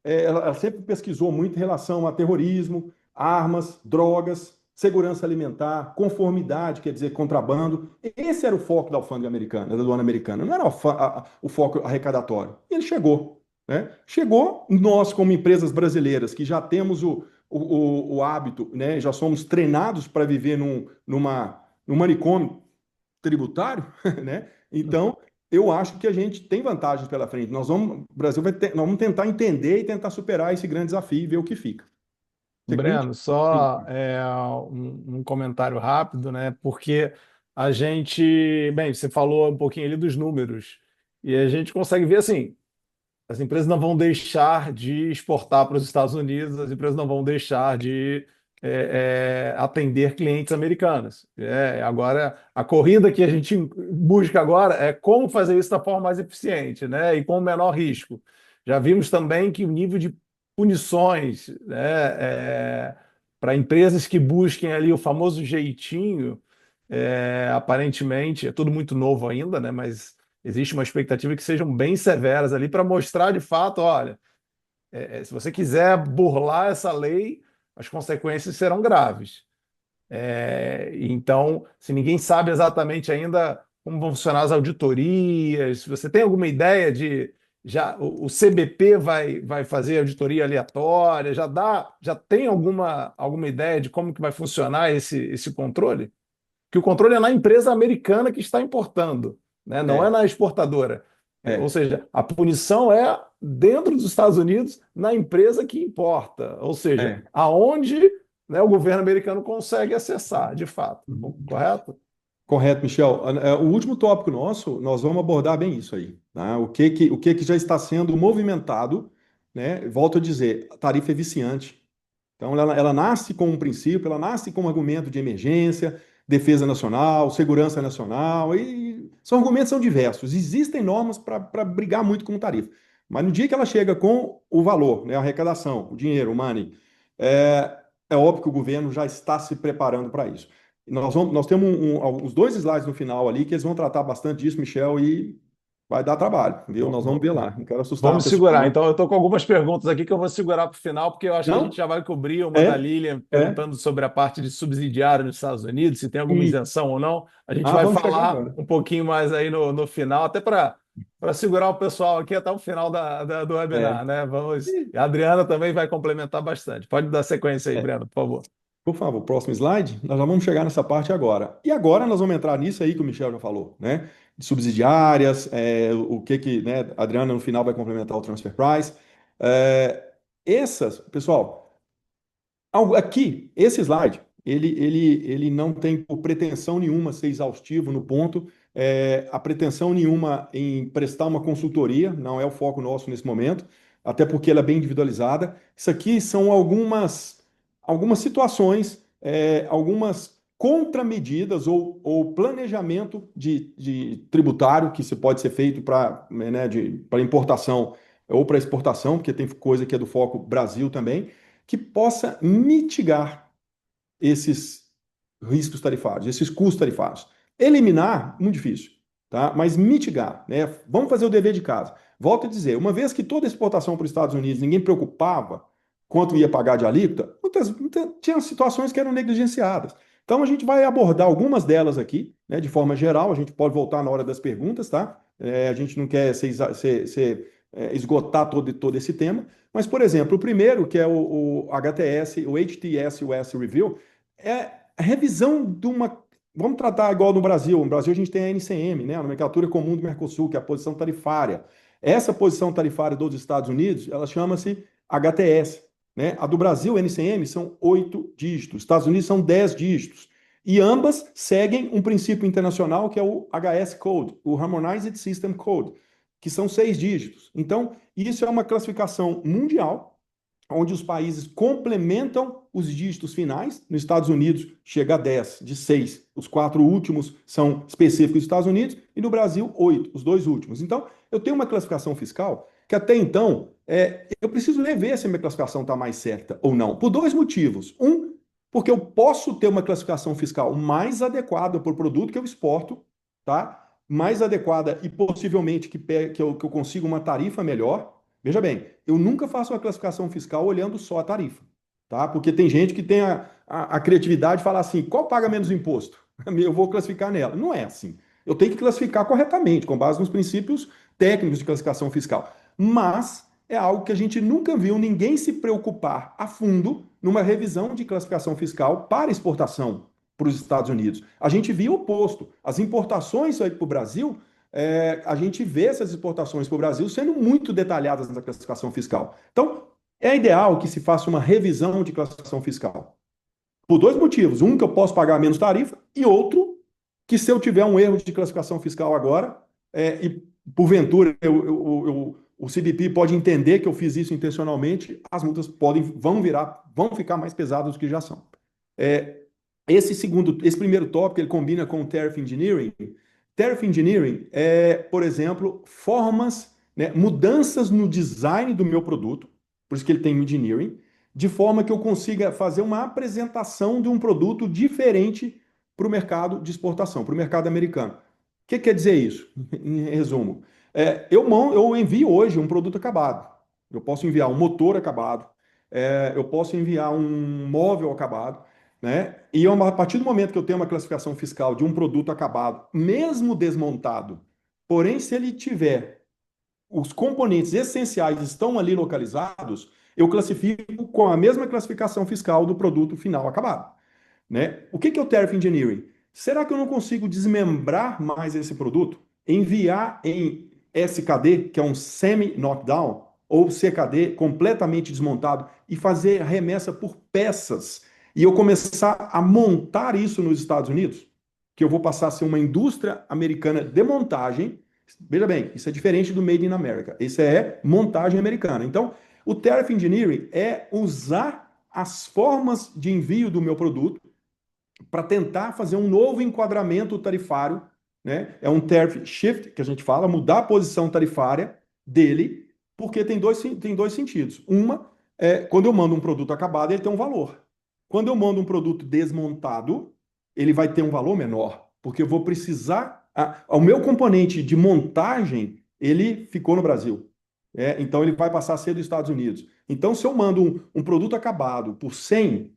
ela sempre pesquisou muito em relação a terrorismo, armas, drogas, segurança alimentar, conformidade, quer dizer, contrabando. Esse era o foco da alfândega americana, da aduana americana, não era o foco arrecadatório. E ele chegou, né? Chegou, nós, como empresas brasileiras, que já temos o hábito, né? Já somos treinados para viver num manicômio tributário, né? Então, eu acho que a gente tem vantagens pela frente. O Brasil nós vamos tentar entender e tentar superar esse grande desafio e ver o que fica. Seguinte. Breno, só um comentário rápido, né? Porque a gente, bem, você falou um pouquinho ali dos números, e a gente consegue ver assim, as empresas não vão deixar de exportar para os Estados Unidos, as empresas não vão deixar de atender clientes americanos. Agora, a corrida que a gente busca agora é como fazer isso da forma mais eficiente, né? E com o menor risco. Já vimos também que o nível de punições, né, para empresas que busquem ali o famoso jeitinho, aparentemente, é tudo muito novo ainda, né? Mas existe uma expectativa que sejam bem severas ali para mostrar de fato, olha, se você quiser burlar essa lei, as consequências serão graves. Então, se ninguém sabe exatamente ainda como vão funcionar as auditorias, se você tem alguma ideia de já o CBP vai fazer auditoria aleatória, já tem alguma ideia de como que vai funcionar esse controle? Que o controle é na empresa americana que está importando, né? Não é É, na exportadora. Ou É, seja, a punição é dentro dos Estados Unidos, na empresa que importa. Ou seja, é. aonde, né, o governo americano consegue acessar, de fato. Correto? Correto, Michel. O último tópico nosso, nós vamos abordar bem isso aí, tá? O que que já está sendo movimentado, né? Volto a dizer, a tarifa é viciante. Então, ela nasce com um princípio, ela nasce com um argumento de emergência, defesa nacional, segurança nacional, e são argumentos são diversos. Existem normas para brigar muito com tarifa. Mas no dia que ela chega com o valor, né, a arrecadação, o dinheiro, o money, é, é óbvio que o governo já está se preparando para isso. Nós temos os dois slides no final ali que eles vão tratar bastante disso, Michel, e vai dar trabalho, viu? Nós vamos ver lá. Não quero assustar a Vamos pessoa, segurar. não. Então, eu estou com algumas perguntas aqui que eu vou segurar para o final, porque eu acho que a gente Não? já vai cobrir uma da É? Lilian É? perguntando sobre a parte de subsidiário nos Estados Unidos, se tem alguma E, isenção ou não. A gente vai vamos chegar falar agora. um pouquinho mais aí no final, até para segurar o pessoal aqui até o final do É. webinar, né? Vamos. E a Adriana também vai complementar bastante. Pode dar sequência aí, É. Breno, por favor. Por favor, próximo slide. Nós já vamos chegar nessa parte agora. E agora nós vamos entrar nisso aí que o Michel já falou, né? De subsidiárias, o que que, né? A Adriana no final vai complementar o transfer price. Pessoal, aqui, esse slide, ele não tem por pretensão nenhuma ser exaustivo no ponto, a pretensão nenhuma em prestar uma consultoria, não é o foco nosso nesse momento, até porque ela é bem individualizada. Isso aqui são algumas situações, algumas contramedidas ou planejamento de tributário que se pode ser feito para importação ou para exportação, porque tem coisa que é do foco Brasil também que possa mitigar esses riscos tarifários, esses custos tarifários. Eliminar, muito difícil, tá? Mas mitigar, né? Vamos fazer o dever de casa. Volto a dizer, uma vez que toda exportação para os Estados Unidos ninguém preocupava quanto ia pagar de alíquota, tinha situações que eram negligenciadas. Então a gente vai abordar algumas delas aqui, né, de forma geral, a gente pode voltar na hora das perguntas, tá? A gente não quer esgotar todo esse tema, mas, por exemplo, o primeiro, que é o HTS, o HTS US Review, é a revisão de uma. Vamos tratar igual no Brasil. No Brasil a gente tem a NCM, né? A Nomenclatura Comum do Mercosul, que é a posição tarifária. Essa posição tarifária dos Estados Unidos, ela chama-se HTS. Né? A do Brasil, NCM, são 8 dígitos. Estados Unidos são 10 dígitos. E ambas seguem um princípio internacional que é o HS Code, o Harmonized System Code, que são 6 dígitos. Então, isso é uma classificação mundial, onde os países complementam os dígitos finais. Nos Estados Unidos chega a 10, de 6. Os 4 últimos são específicos dos Estados Unidos, e no Brasil, 8, os 2 últimos. Então, eu tenho uma classificação fiscal que até então, eu preciso rever se a minha classificação está mais certa ou não, por dois motivos. Um, porque eu posso ter uma classificação fiscal mais adequada para o produto que eu exporto, tá? Mais adequada e possivelmente que eu consiga uma tarifa melhor. Veja bem, eu nunca faço uma classificação fiscal olhando só a tarifa, tá? Porque tem gente que tem a criatividade de falar assim, qual paga menos imposto? Eu vou classificar nela. Não é assim. Eu tenho que classificar corretamente, com base nos princípios técnicos de classificação fiscal. Mas é algo que a gente nunca viu ninguém se preocupar a fundo numa revisão de classificação fiscal para exportação para os Estados Unidos. A gente viu o oposto. As importações para o Brasil, a gente vê essas exportações para o Brasil sendo muito detalhadas na classificação fiscal. Então, é ideal que se faça uma revisão de classificação fiscal. Por dois motivos. Um, que eu posso pagar menos tarifa, e outro, que se eu tiver um erro de classificação fiscal agora, e porventura o CBP pode entender que eu fiz isso intencionalmente, as multas vão ficar mais pesadas do que já são. É, esse primeiro tópico, ele combina com o Tariff Engineering. Tariff Engineering é, por exemplo, formas, né, mudanças no design do meu produto, por isso que ele tem Engineering, de forma que eu consiga fazer uma apresentação de um produto diferente para o mercado de exportação, para o mercado americano. O que quer dizer isso, em resumo? Eu envio hoje um produto acabado. Eu posso enviar um motor acabado, eu posso enviar um móvel acabado, né? E a partir do momento que eu tenho uma classificação fiscal de um produto acabado, mesmo desmontado, porém, se ele tiver os componentes essenciais estão ali localizados, eu classifico com a mesma classificação fiscal do produto final acabado, né? O que é o Tariff Engineering? Será que eu não consigo desmembrar mais esse produto? Enviar em SKD, que é um semi-knockdown, ou CKD completamente desmontado, e fazer remessa por peças, e eu começar a montar isso nos Estados Unidos, que eu vou passar a ser uma indústria americana de montagem. Veja bem, isso é diferente do Made in America. Isso é montagem americana. Então, o Tariff Engineering é usar as formas de envio do meu produto para tentar fazer um novo enquadramento tarifário, né? É um tariff shift, que a gente fala, mudar a posição tarifária dele, porque tem dois sentidos. Uma é quando eu mando um produto acabado, ele tem um valor. Quando eu mando um produto desmontado, ele vai ter um valor menor, porque eu vou precisar. O meu componente de montagem, ele ficou no Brasil. Então ele vai passar a ser dos Estados Unidos. Então, se eu mando um produto acabado por 100,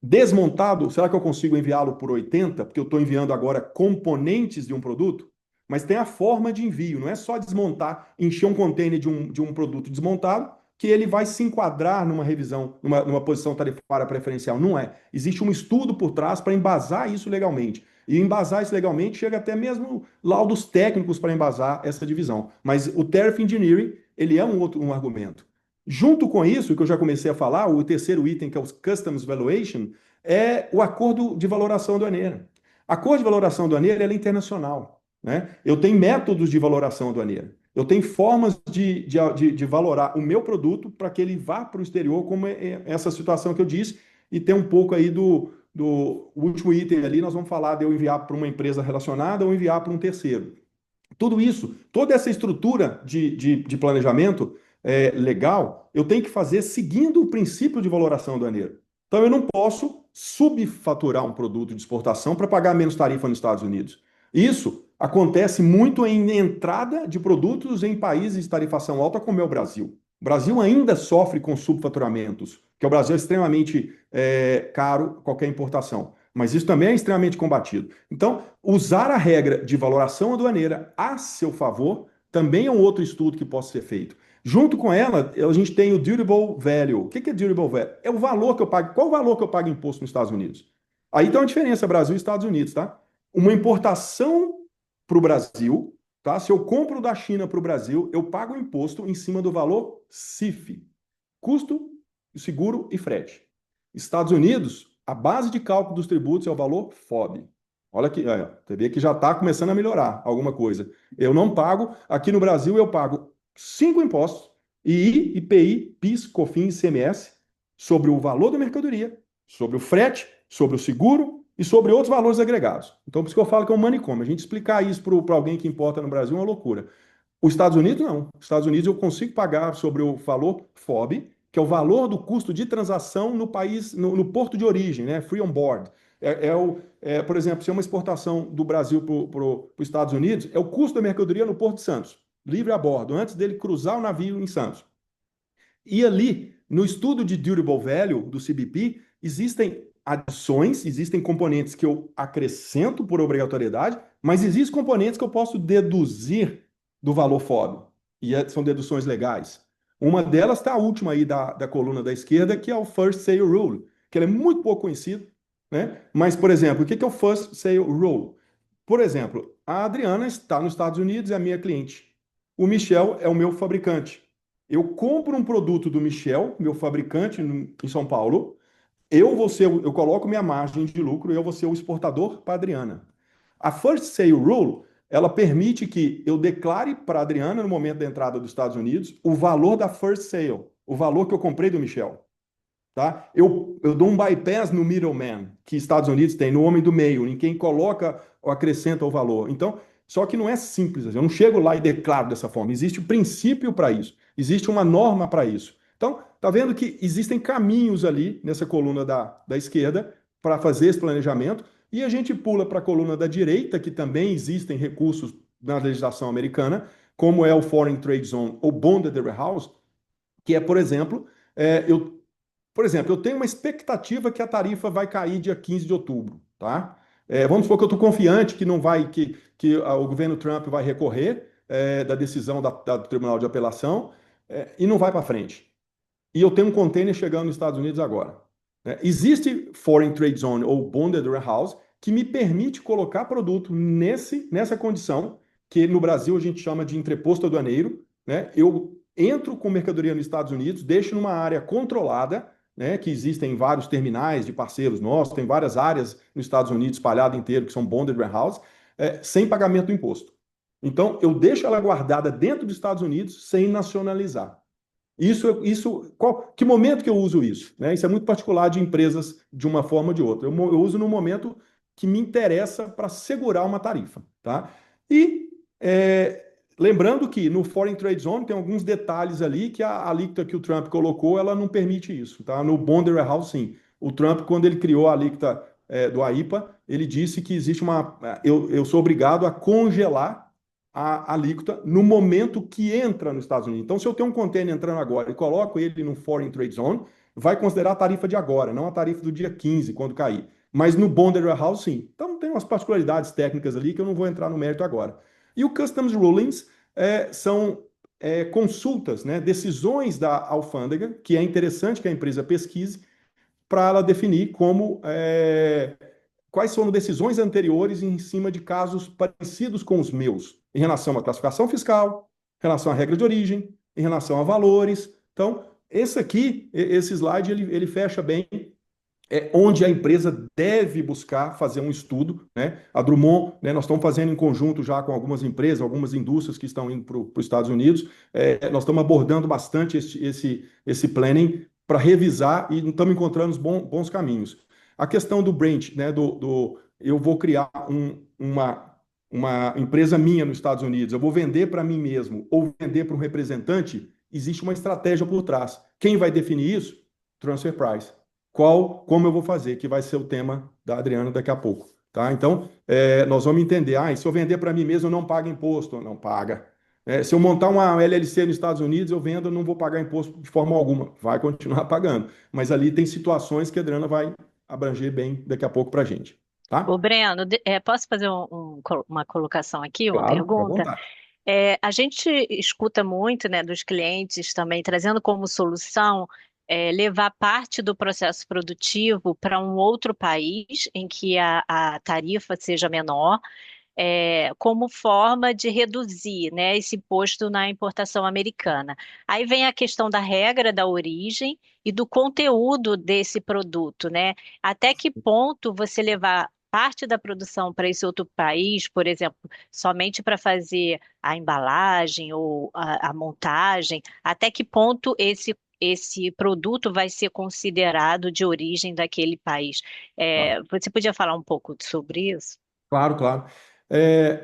desmontado, será que eu consigo enviá-lo por 80? Porque eu estou enviando agora componentes de um produto, mas tem a forma de envio, não é só desmontar, encher um container de um produto desmontado, que ele vai se enquadrar numa revisão, numa posição tarifária preferencial. Não é. Existe um estudo por trás para embasar isso legalmente. E embasar isso legalmente chega até mesmo laudos técnicos para embasar essa divisão. Mas o Tariff Engineering, ele é um argumento. Junto com isso, que eu já comecei a falar, o terceiro item, que é o Customs Valuation, é o acordo de valoração aduaneira. Acordo de valoração aduaneira é internacional, né? Eu tenho métodos de valoração aduaneira. Eu tenho formas de valorar o meu produto para que ele vá para o exterior, como essa situação que eu disse, e tem um pouco aí do último item ali, nós vamos falar de eu enviar para uma empresa relacionada ou enviar para um terceiro. Tudo isso, toda essa estrutura de planejamento legal, eu tenho que fazer seguindo o princípio de valoração aduaneira. Então, eu não posso subfaturar um produto de exportação para pagar menos tarifa nos Estados Unidos. Isso acontece muito em entrada de produtos em países de tarifação alta, como é o Brasil. O Brasil ainda sofre com subfaturamentos, porque o Brasil é extremamente caro qualquer importação. Mas isso também é extremamente combatido. Então, usar a regra de valoração aduaneira a seu favor também é um outro estudo que pode ser feito. Junto com ela, a gente tem o Durable Value. O que é Durable Value? É o valor que eu pago. Qual o valor que eu pago imposto nos Estados Unidos? Aí tem uma diferença Brasil e Estados Unidos, tá? Uma importação para o Brasil, tá? Se eu compro da China para o Brasil, eu pago imposto em cima do valor CIF. Custo, seguro e frete. Estados Unidos, a base de cálculo dos tributos é o valor FOB. Olha aqui, você vê que já está começando a melhorar alguma coisa. Eu não pago, aqui no Brasil eu pago 5 impostos, II, IPI, PIS, COFINS, ICMS, sobre o valor da mercadoria, sobre o frete, sobre o seguro e sobre outros valores agregados. Então, por isso que eu falo que é um manicômio. A gente explicar isso para alguém que importa no Brasil é uma loucura. Os Estados Unidos, não. Os Estados Unidos eu consigo pagar sobre o valor FOB, que é o valor do custo de transação no país, no porto de origem, né? Free on board. Por exemplo, se é uma exportação do Brasil para os Estados Unidos, é o custo da mercadoria no Porto de Santos, livre a bordo, antes dele cruzar o navio em Santos. E ali, no estudo de Durable Value do CBP, existem adições, existem componentes que eu acrescento por obrigatoriedade, mas existem componentes que eu posso deduzir do valor FOB. E são deduções legais. Uma delas está a última aí da coluna da esquerda, que é o First Sale Rule, que ele é muito pouco conhecido, né? Mas, por exemplo, o que é o First Sale Rule? Por exemplo, a Adriana está nos Estados Unidos, é a minha cliente. O Michel é o meu fabricante. Eu compro um produto do Michel, meu fabricante em São Paulo, eu coloco minha margem de lucro e eu vou ser o exportador para a Adriana. A First Sale Rule, ela permite que eu declare para a Adriana, no momento da entrada dos Estados Unidos, o valor da First Sale, o valor que eu comprei do Michel. Tá? Eu dou um bypass no middleman, que Estados Unidos tem, no homem do meio, em quem coloca ou acrescenta o valor. Então, só que não é simples, eu não chego lá e declaro dessa forma. Existe um princípio para isso, existe uma norma para isso. Então, tá vendo que existem caminhos ali nessa coluna da esquerda para fazer esse planejamento, e a gente pula para a coluna da direita, que também existem recursos na legislação americana, como é o Foreign Trade Zone ou Bonded Warehouse, que é, por exemplo, eu tenho uma expectativa que a tarifa vai cair dia 15 de outubro, tá? Vamos supor que eu estou confiante que não vai, que o governo Trump vai recorrer da decisão do Tribunal de Apelação e não vai para frente. E eu tenho um container chegando nos Estados Unidos agora. Né? Existe Foreign Trade Zone ou Bonded Warehouse que me permite colocar produto nessa condição que no Brasil a gente chama de entreposto aduaneiro, né? Eu entro com mercadoria nos Estados Unidos, deixo numa área controlada, né, que existem vários terminais de parceiros nossos, tem várias áreas nos Estados Unidos espalhado inteiro que são bonded warehouse, sem pagamento do imposto. Então, eu deixo ela guardada dentro dos Estados Unidos sem nacionalizar. Que momento que eu uso isso? Né? Isso é muito particular de empresas de uma forma ou de outra. Eu uso no momento que me interessa para segurar uma tarifa. Tá? E lembrando que no Foreign Trade Zone tem alguns detalhes ali que a alíquota que o Trump colocou, ela não permite isso. Tá? No Bonded Warehouse, sim. O Trump, quando ele criou a alíquota do AIPA, ele disse que existe eu sou obrigado a congelar a alíquota no momento que entra nos Estados Unidos. Então, se eu tenho um container entrando agora e coloco ele no Foreign Trade Zone, vai considerar a tarifa de agora, não a tarifa do dia 15, quando cair. Mas no Bonded Warehouse, sim. Então, tem umas particularidades técnicas ali que eu não vou entrar no mérito agora. E o Customs Rulings são consultas, né, decisões da alfândega, que é interessante que a empresa pesquise, para ela definir quais foram decisões anteriores em cima de casos parecidos com os meus, em relação à classificação fiscal, em relação à regra de origem, em relação a valores. Então, esse slide, ele fecha bem onde a empresa deve buscar fazer um estudo, né? A Drummond, né, nós estamos fazendo em conjunto já com algumas empresas, algumas indústrias que estão indo para os Estados Unidos, nós estamos abordando bastante esse planning para revisar e estamos encontrando bons caminhos. A questão do branch, né, eu vou criar uma empresa minha nos Estados Unidos, eu vou vender para mim mesmo ou vender para um representante, existe uma estratégia por trás. Quem vai definir isso? Transfer price. Como eu vou fazer, que vai ser o tema da Adriana daqui a pouco. Tá? Então, nós vamos entender, se eu vender para mim mesmo, eu não pago imposto. Não paga. Se eu montar uma LLC nos Estados Unidos, eu vendo, eu não vou pagar imposto de forma alguma. Vai continuar pagando. Mas ali tem situações que a Adriana vai abranger bem daqui a pouco para a gente. Ô, Tá? Breno, posso fazer uma colocação aqui, uma Claro, fica à pergunta? vontade. A gente escuta muito, né, dos clientes também trazendo como solução levar parte do processo produtivo para um outro país em que a tarifa seja menor, como forma de reduzir, né, esse imposto na importação americana. Aí vem a questão da regra da origem e do conteúdo desse produto, né? Até que ponto você levar parte da produção para esse outro país, por exemplo, somente para fazer a embalagem ou a montagem, até que ponto esse produto vai ser considerado de origem daquele país? Você podia falar um pouco sobre isso? Claro, claro.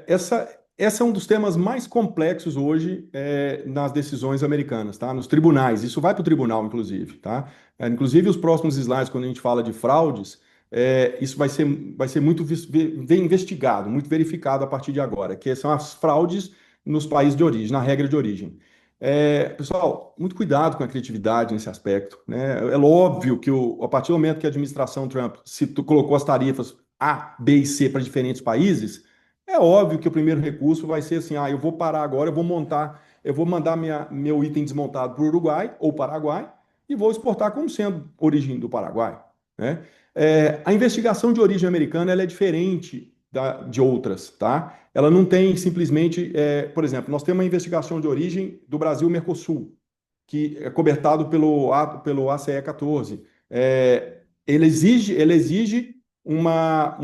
Essa é um dos temas mais complexos hoje nas decisões americanas, tá? Nos tribunais. Isso vai para o tribunal, inclusive, tá? Inclusive, os próximos slides, quando a gente fala de fraudes, isso vai ser muito investigado, muito verificado a partir de agora, que são as fraudes nos países de origem, na regra de origem. Pessoal, muito cuidado com a criatividade nesse aspecto, né? É óbvio que a partir do momento que a administração Trump colocou as tarifas A, B e C para diferentes países, é óbvio que o primeiro recurso vai ser assim: eu vou parar agora, eu vou mandar meu item desmontado para o Uruguai ou Paraguai e vou exportar como sendo origem do Paraguai, né? A investigação de origem americana ela é diferente de outras, tá? Ela não tem simplesmente, por exemplo, nós temos uma investigação de origem do Brasil-Mercosul, que é cobertado pelo ACE 14. Ele exige uma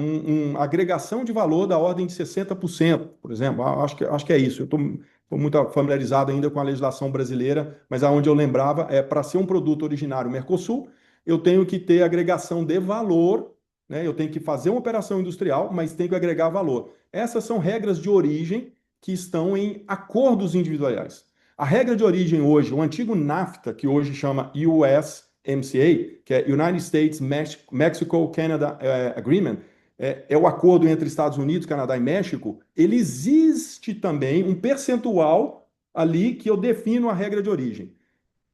agregação de valor da ordem de 60%, por exemplo. Acho que é isso. Eu estou muito familiarizado ainda com a legislação brasileira, mas aonde eu lembrava para ser um produto originário Mercosul, eu tenho que ter agregação de valor, né? Eu tenho que fazer uma operação industrial, mas tenho que agregar valor. Essas são regras de origem que estão em acordos individuais. A regra de origem hoje, o antigo NAFTA, que hoje chama USMCA, que é United States Mexico Canada Agreement, é o acordo entre Estados Unidos, Canadá e México. Ele existe também um percentual ali que eu defino a regra de origem.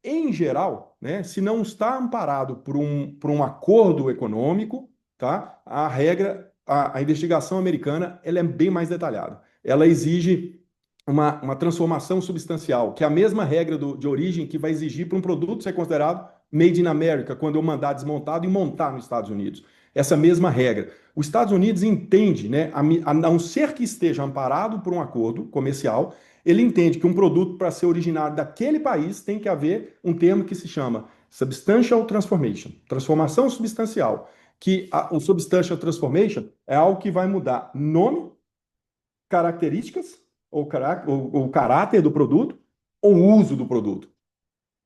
Em geral, né, se não está amparado por um acordo econômico, tá, a investigação americana ela é bem mais detalhada. Ela exige uma transformação substancial, que é a mesma regra de origem que vai exigir para um produto ser considerado made in America, quando eu mandar desmontado e montar nos Estados Unidos. essa mesma regra. Os Estados Unidos entende, né, a não ser que esteja amparado por um acordo comercial, ele entende que um produto, para ser originário daquele país, tem que haver um termo que se chama Substantial Transformation, transformação substancial, o Substantial Transformation é algo que vai mudar nome, características, ou caráter do produto, ou uso do produto.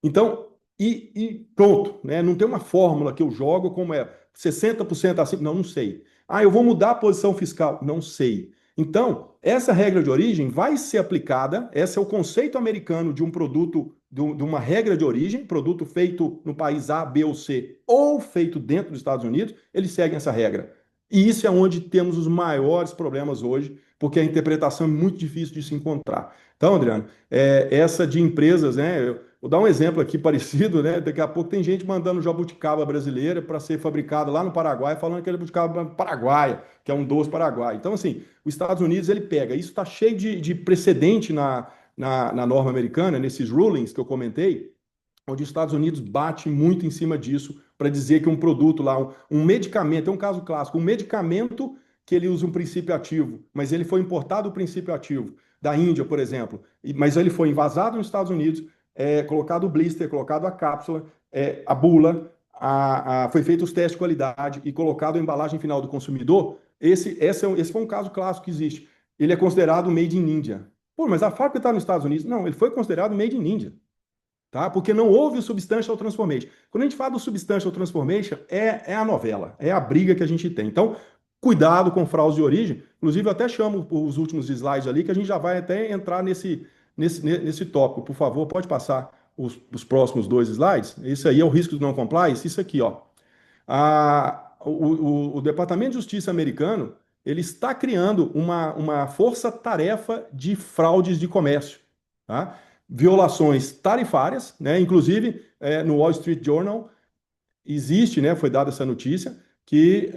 Então, e pronto, né? Não tem uma fórmula que eu jogo como é 60% acima, não sei. Ah, eu vou mudar a posição fiscal, não sei. Então, essa regra de origem vai ser aplicada, esse é o conceito americano de um produto, de uma regra de origem, produto feito no país A, B ou C, ou feito dentro dos Estados Unidos, eles seguem essa regra. E isso é onde temos os maiores problemas hoje, porque a interpretação é muito difícil de se encontrar. Então, Adriano, essa de empresas, né? Vou dar um exemplo aqui parecido, né? Daqui a pouco tem gente mandando jabuticaba brasileira para ser fabricada lá no Paraguai, falando que é jabuticaba paraguaia, que é um doce paraguaio. Então, assim, os Estados Unidos ele pega, isso está cheio de precedente na norma americana, nesses rulings que eu comentei, onde os Estados Unidos bate muito em cima disso para dizer que um produto lá, um medicamento, é um caso clássico, um medicamento que ele usa um princípio ativo, mas ele foi importado o princípio ativo da Índia, por exemplo, mas ele foi envasado nos Estados Unidos, colocado o blister, colocado a cápsula, a bula, foi feito os testes de qualidade e colocado a embalagem final do consumidor. Esse foi um caso clássico que existe. Ele é considerado made in India. Pô, mas a fábrica está nos Estados Unidos? Não, ele foi considerado made in India. Tá? Porque não houve o Substantial Transformation. Quando a gente fala do Substantial Transformation, é a novela, é a briga que a gente tem. Então, cuidado com fraudes de origem. Inclusive, eu até chamo os últimos slides ali, que a gente já vai até entrar nesse tópico. Por favor, pode passar os próximos dois slides. Esse aí é o risco de não compliance. Isso aqui, ó. O Departamento de Justiça americano, ele está criando uma força-tarefa de fraudes de comércio, tá? Violações tarifárias, né? Inclusive, no Wall Street Journal existe, né? Foi dada essa notícia, que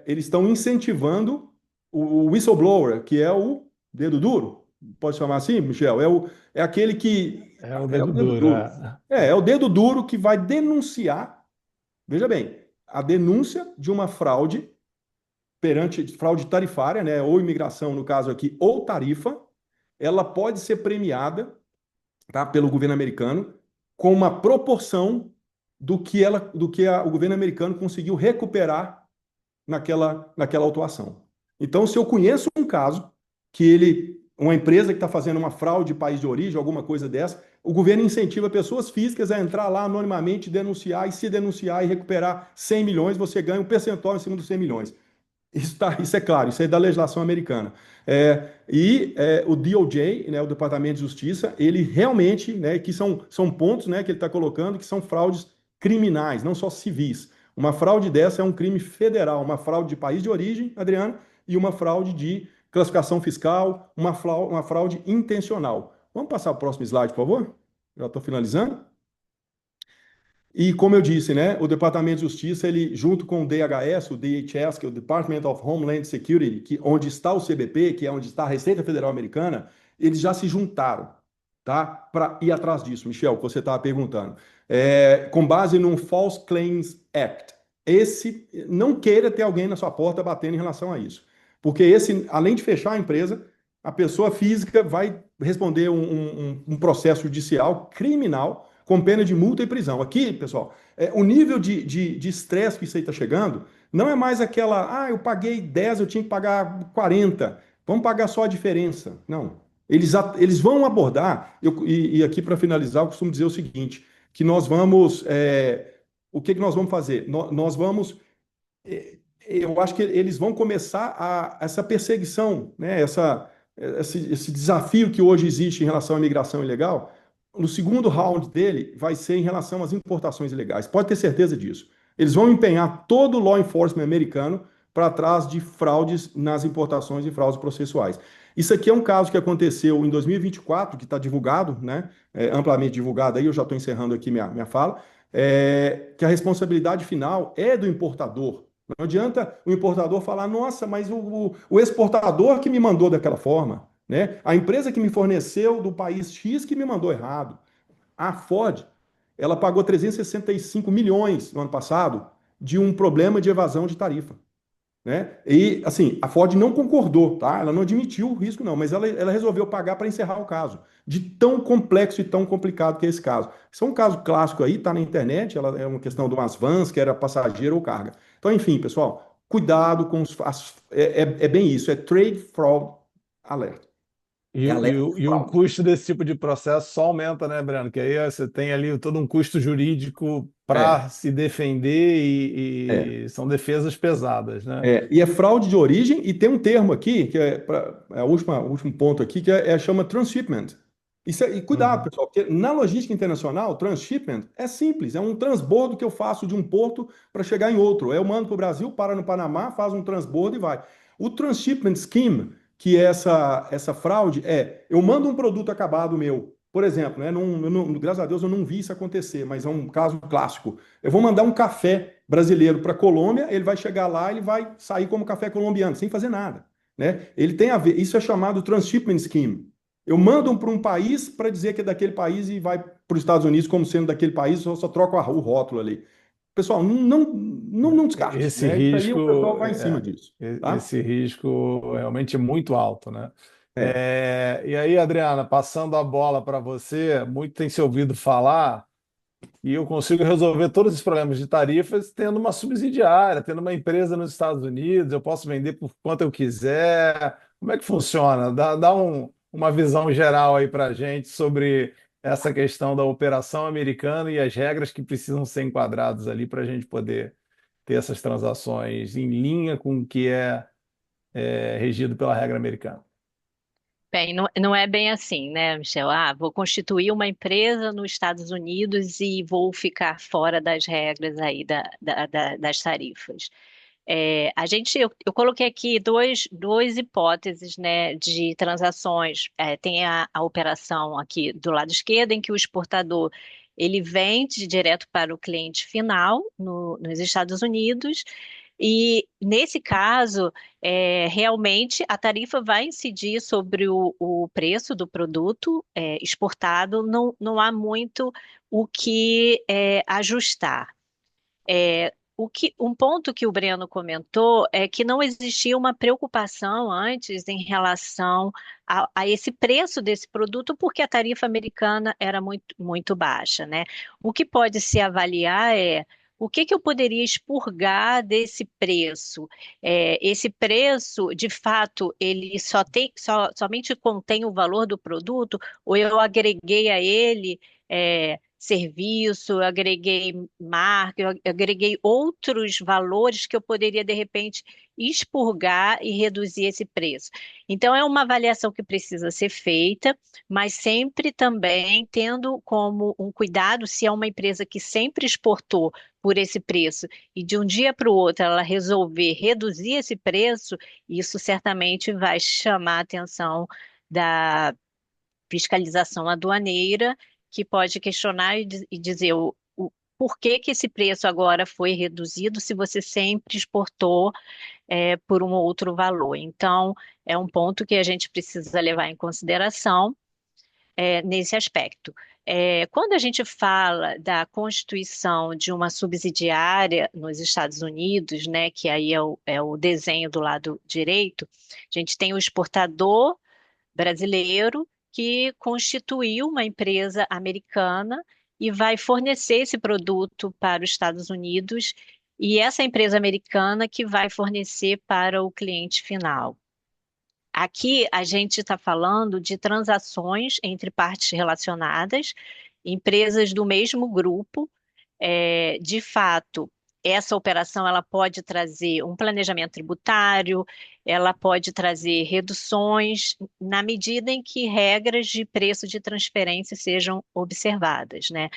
eles estão incentivando o whistleblower, que é o dedo duro, pode chamar assim, Michel? É aquele que... É o É o dedo dedo duro. duro. É o dedo duro que vai denunciar, veja bem, a denúncia de uma fraude perante fraude tarifária, né? Ou imigração, no caso aqui, ou tarifa, ela pode ser premiada, tá, pelo governo americano com uma proporção do que o governo americano conseguiu recuperar naquela autuação. Então, se eu conheço um caso uma empresa que está fazendo uma fraude de país de origem, alguma coisa dessa, o governo incentiva pessoas físicas a entrar lá anonimamente, denunciar, e se denunciar e recuperar 100 milhões, você ganha um percentual em cima dos 100 milhões. Isso é claro, isso é da legislação americana. O DOJ, né, o Departamento de Justiça, ele realmente, né, que são pontos, né, que ele está colocando que são fraudes criminais, não só civis. Uma fraude dessa é um crime federal, uma fraude de país de origem, Adriano, e uma fraude de classificação fiscal, uma fraude intencional. Vamos passar para o próximo slide, por favor? Já estou finalizando. E como eu disse, né, o Departamento de Justiça, ele junto com o DHS, o DHS, que é o Department of Homeland Security, onde está o CBP, que é onde está a Receita Federal Americana, eles já se juntaram, tá, para ir atrás disso, Michel, que você estava perguntando, com base num False Claims Act. Não queira ter alguém na sua porta batendo em relação a isso, porque além de fechar a empresa, a pessoa física vai responder um processo judicial criminal com pena de multa e prisão. Aqui, pessoal, o nível de estresse que isso aí está chegando não é mais eu paguei 10, eu tinha que pagar 40, vamos pagar só a diferença. Não. Eles vão abordar, e aqui para finalizar, eu costumo dizer o seguinte, que nós vamos... o que nós vamos fazer? Nós vamos... eu acho que eles vão começar essa perseguição, né? Esse desafio que hoje existe em relação à imigração ilegal, no segundo round dele vai ser em relação às importações ilegais. Pode ter certeza disso. Eles vão empenhar todo o law enforcement americano para trás de fraudes nas importações e fraudes processuais. Isso aqui é um caso que aconteceu em 2024, que está divulgado, né? Amplamente divulgado aí, eu já estou encerrando aqui minha fala, que a responsabilidade final é do importador. Não adianta o importador falar, nossa, mas o exportador que me mandou daquela forma, né? A empresa que me forneceu do país X que me mandou errado. A Ford, ela pagou 365 milhões no ano passado de um problema de evasão de tarifa, né? E, assim, a Ford não concordou, tá? Ela não admitiu o risco, não, mas ela resolveu pagar para encerrar o caso, de tão complexo e tão complicado que é esse caso. Isso é um caso clássico aí, tá na internet, ela é uma questão de umas vans, que era passageiro ou carga. Então, enfim, pessoal, cuidado com é bem isso, é Trade Fraud Alert. E, É o- e, alerta de o e o fraude. custo desse tipo de processo só aumenta, né, Breno? Que aí você tem ali todo um custo jurídico para É, se defender é. e são defesas pesadas, né? E é fraude de origem, e tem um termo aqui, que é o último ponto aqui, que chama transshipment. E cuidado, Uhum. pessoal, porque na logística internacional, transshipment é simples, é um transbordo que eu faço de um porto para chegar em outro. Eu mando para o Brasil, para no Panamá, faz um transbordo e vai. O transshipment scheme, que é essa fraude, eu mando um produto acabado meu, por exemplo, né, graças a Deus eu não vi isso acontecer, mas é um caso clássico. Eu vou mandar um café brasileiro para a Colômbia, ele vai chegar lá, ele vai sair como café colombiano, sem fazer nada, né? Ele tem a ver, isso é chamado transshipment scheme. Eu mando para um país para dizer que é daquele país e vai para os Estados Unidos como sendo daquele país, só troca o rótulo ali. Pessoal, não descarte, Esse né? Isso aí o risco, pessoal vai em cima disso, tá? esse risco realmente é muito alto, né? É. E aí, Adriana, passando a bola para você, muito tem se ouvido falar. E eu consigo resolver todos os problemas de tarifas tendo uma subsidiária, tendo uma empresa nos Estados Unidos, eu posso vender por quanto eu quiser. Como é que funciona? Dá uma visão geral aí para a gente sobre essa questão da operação americana e as regras que precisam ser enquadradas ali para a gente poder ter essas transações em linha com o que é regido pela regra americana. Bem, não é bem assim, né, Michel? Ah, vou constituir uma empresa nos Estados Unidos e vou ficar fora das regras aí das tarifas. Eu coloquei aqui duas hipóteses, né, de transações. Tem a operação aqui do lado esquerdo, em que o exportador ele vende direto para o cliente final nos Estados Unidos, e nesse caso, realmente a tarifa vai incidir sobre o preço do produto exportado, não há muito o que ajustar. Um ponto que o Breno comentou é que não existia uma preocupação antes em relação a esse preço desse produto, porque a tarifa americana era muito baixa, né? O que pode se avaliar é o que eu poderia expurgar desse preço. Esse preço, de fato, ele somente contém o valor do produto, ou eu agreguei a ele. Serviço, eu agreguei marca, eu agreguei outros valores que eu poderia, de repente, expurgar e reduzir esse preço. Então, é uma avaliação que precisa ser feita, mas sempre também tendo como um cuidado, se é uma empresa que sempre exportou por esse preço e de um dia para o outro ela resolver reduzir esse preço, isso certamente vai chamar a atenção da fiscalização aduaneira, que pode questionar e dizer o por que que esse preço agora foi reduzido se você sempre exportou por um outro valor. Então, é um ponto que a gente precisa levar em consideração nesse aspecto. Quando a gente fala da constituição de uma subsidiária nos Estados Unidos, né, que aí é o desenho do lado direito, a gente tem o exportador brasileiro que constituiu uma empresa americana e vai fornecer esse produto para os Estados Unidos, e essa empresa americana que vai fornecer para o cliente final. Aqui a gente está falando de transações entre partes relacionadas, empresas do mesmo grupo. De fato, essa operação ela pode trazer um planejamento tributário, ela pode trazer reduções na medida em que regras de preço de transferência sejam observadas, né?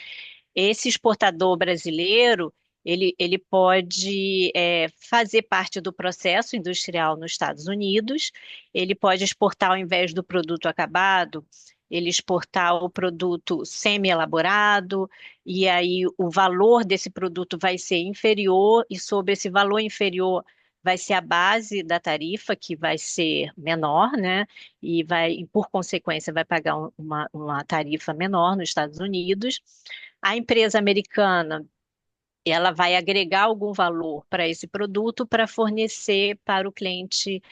Esse exportador brasileiro, ele pode fazer parte do processo industrial nos Estados Unidos, ele pode exportar ao invés do produto acabado, ele exportar o produto semi-elaborado, e aí o valor desse produto vai ser inferior, e sobre esse valor inferior vai ser a base da tarifa, que vai ser menor, né? E por consequência, vai pagar uma tarifa menor nos Estados Unidos. A empresa americana ela vai agregar algum valor para esse produto para fornecer para o cliente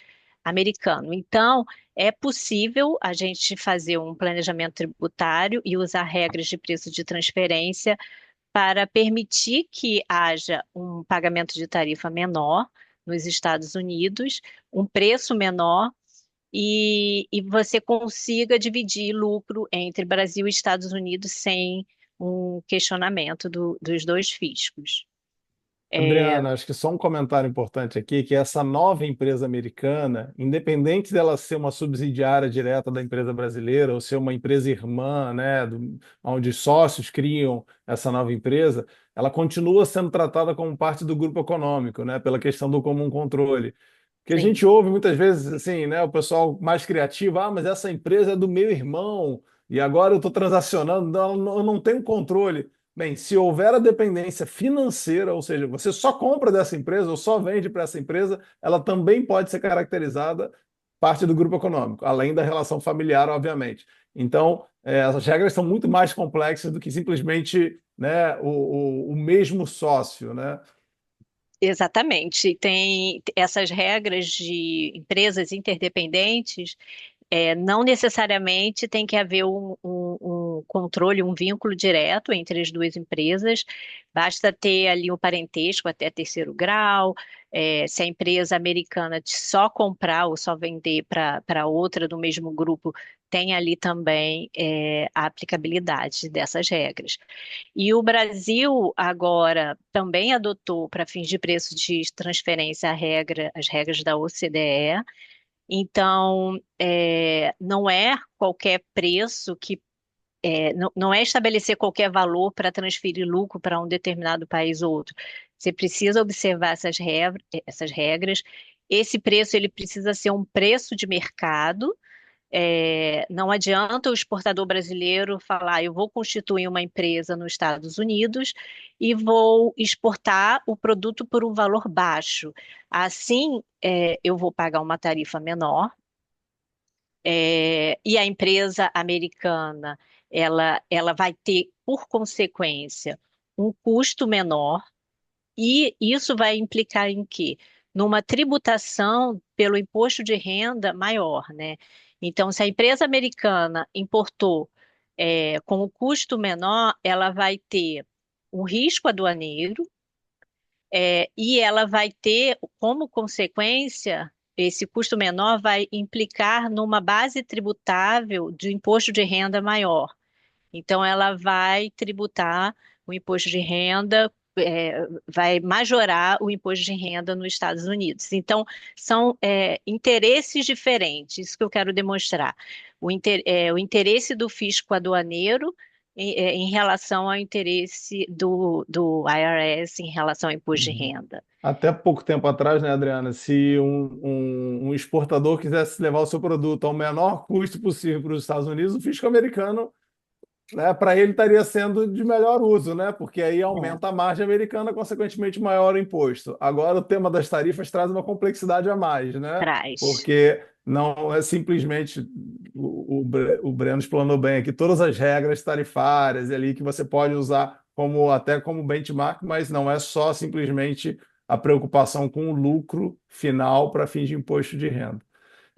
americano. Então, é possível a gente fazer um planejamento tributário e usar regras de preço de transferência para permitir que haja um pagamento de tarifa menor nos Estados Unidos, um preço menor e você consiga dividir lucro entre Brasil e Estados Unidos sem um questionamento dos dois fiscos. É, Adriana, acho que só um comentário importante aqui, que essa nova empresa americana, independente dela ser uma subsidiária direta da empresa brasileira ou ser uma empresa irmã, né, onde sócios criam essa nova empresa, ela continua sendo tratada como parte do grupo econômico, né, pela questão do comum controle. Que a sim, gente ouve muitas vezes assim, né, o pessoal mais criativo, mas essa empresa é do meu irmão e agora eu estou transacionando, eu não tenho controle. Bem, se houver a dependência financeira, ou seja, você só compra dessa empresa ou só vende para essa empresa, ela também pode ser caracterizada parte do grupo econômico, além da relação familiar, obviamente. Então, as regras são muito mais complexas do que simplesmente, né, o mesmo sócio, né? exatamente. Tem essas regras de empresas interdependentes. Não necessariamente tem que haver um controle, um vínculo direto entre as duas empresas, basta ter ali um parentesco até terceiro grau. Se a empresa americana só comprar ou só vender para outra do mesmo grupo, tem ali também a aplicabilidade dessas regras. E o Brasil agora também adotou, para fins de preço de transferência, as regras da OCDE. Então, não é qualquer preço não é estabelecer qualquer valor para transferir lucro para um determinado país ou outro. Você precisa observar essas regras. Esse preço ele precisa ser um preço de mercado. Não adianta o exportador brasileiro falar, eu vou constituir uma empresa nos Estados Unidos e vou exportar o produto por um valor baixo. Assim, eu vou pagar uma tarifa menor. E a empresa americana, ela vai ter, por consequência, um custo menor, e isso vai implicar em quê? Numa tributação pelo imposto de renda maior, né? Então, se a empresa americana importou com o custo menor, ela vai ter um risco aduaneiro, e ela vai ter, como consequência, esse custo menor vai implicar numa base tributável de imposto de renda maior. Então, ela vai tributar o imposto de renda, vai majorar o imposto de renda nos Estados Unidos. Então, são interesses diferentes, isso que eu quero demonstrar. O interesse do fisco aduaneiro em relação ao interesse do IRS em relação ao imposto de Uhum. renda. Até pouco tempo atrás, né, Adriana, se um exportador quisesse levar o seu produto ao menor custo possível para os Estados Unidos, o fisco americano, né, para ele estaria sendo de melhor uso, né, porque aí É, aumenta a margem americana, consequentemente maior o imposto. Agora, o tema das tarifas traz uma complexidade a mais, né, traz. porque não é simplesmente, o Breno explanou bem aqui, todas as regras tarifárias ali que você pode usar até como benchmark, mas não é só simplesmente a preocupação com o lucro final para fins de imposto de renda.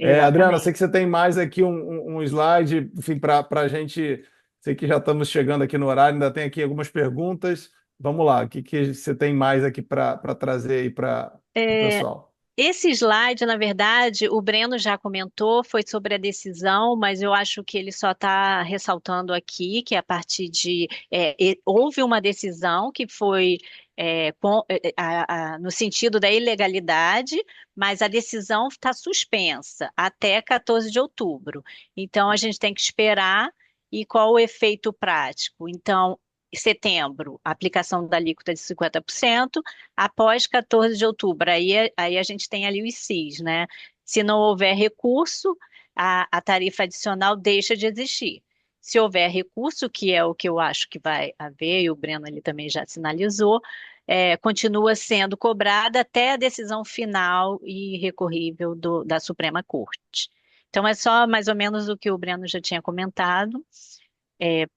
Adriana, sei Exatamente. que você tem mais aqui um slide, enfim, para a gente. Sei que já estamos chegando aqui no horário, ainda tem aqui algumas perguntas. Vamos lá, o que, que você tem mais aqui para trazer aí para o É, pessoal? Esse slide, na verdade, o Breno já comentou, foi sobre a decisão, mas eu acho que ele só está ressaltando aqui que a partir de houve uma decisão que foi no sentido da ilegalidade, mas a decisão está suspensa até 14 de outubro. Então a gente tem que esperar e qual o efeito prático. Então, em setembro, a aplicação da alíquota de 50%. Após 14 de outubro, aí a gente tem ali os CIS, né? Se não houver recurso, a tarifa adicional deixa de existir. Se houver recurso, que é o que eu acho que vai haver, e o Breno ali também já sinalizou, continua sendo cobrada até a decisão final e recorrível da Suprema Corte. Então, é só mais ou menos o que o Breno já tinha comentado.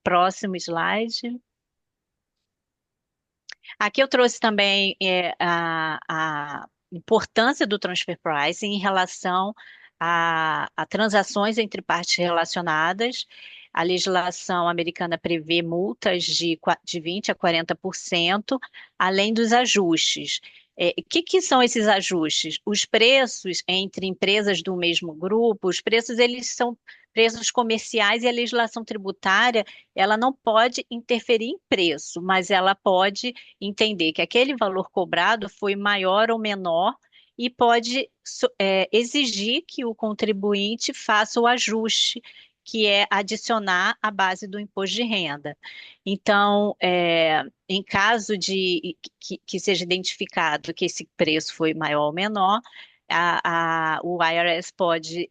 Próximo slide. Aqui eu trouxe também a importância do transfer pricing em relação a transações entre partes relacionadas. A legislação americana prevê multas de 20 a 40%, além dos ajustes. O que são esses ajustes? Os preços entre empresas do mesmo grupo, os preços eles são preços comerciais, e a legislação tributária ela não pode interferir em preço, mas ela pode entender que aquele valor cobrado foi maior ou menor e pode exigir que o contribuinte faça o ajuste, que é adicionar a base do imposto de renda. Então, em caso de que seja identificado que esse preço foi maior ou menor, o IRS pode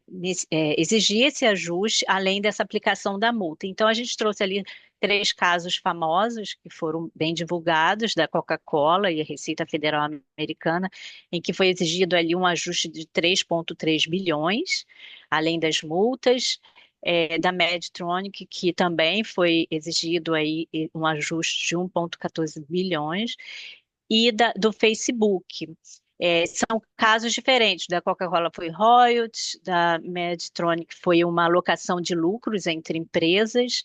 exigir esse ajuste, além dessa aplicação da multa. Então, a gente trouxe ali três casos famosos que foram bem divulgados, da Coca-Cola e a Receita Federal Americana, em que foi exigido ali um ajuste de 3,3 bilhões, além das multas. Da Medtronic, que também foi exigido aí um ajuste de 1,14 bilhões, e do Facebook. São casos diferentes. Da Coca-Cola foi royalties, da Medtronic foi uma alocação de lucros entre empresas,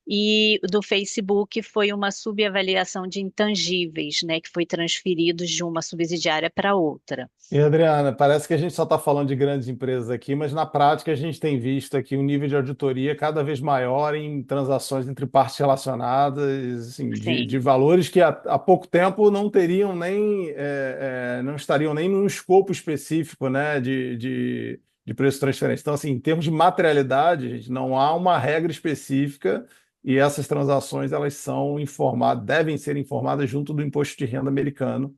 e do Facebook foi uma subavaliação de intangíveis, né, que foi transferidos de uma subsidiária para outra. E, Adriana, parece que a gente só está falando de grandes empresas aqui, mas na prática a gente tem visto aqui um nível de auditoria cada vez maior em transações entre partes relacionadas, assim, de Sim, valores que há pouco tempo não teriam nem, não estariam nem num escopo específico, né, de preço de transferência. Então, assim, em termos de materialidade, gente, não há uma regra específica e essas transações elas são informadas, devem ser informadas junto do imposto de renda americano.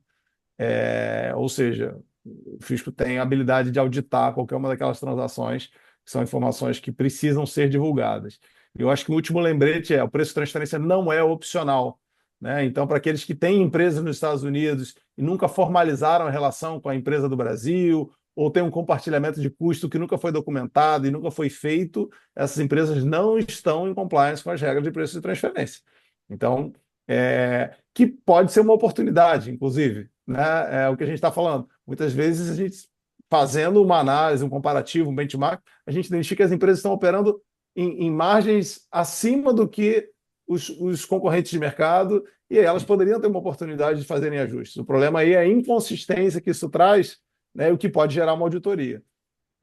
Ou seja, o fisco tem a habilidade de auditar qualquer uma daquelas transações, que são informações que precisam ser divulgadas. E eu acho que o último lembrete o preço de transferência não é opcional, né? Então, para aqueles que têm empresas nos Estados Unidos e nunca formalizaram a relação com a empresa do Brasil, ou tem um compartilhamento de custo que nunca foi documentado e nunca foi feito, essas empresas não estão em compliance com as regras de preço de transferência. Então, que pode ser uma oportunidade, inclusive, né? É o que a gente está falando. Muitas vezes a gente, fazendo uma análise, um comparativo, um benchmark, a gente identifica que as empresas estão operando em margens acima do que os concorrentes de mercado, e elas poderiam ter uma oportunidade de fazerem ajustes. O problema aí é a inconsistência que isso traz, né, o que pode gerar uma auditoria.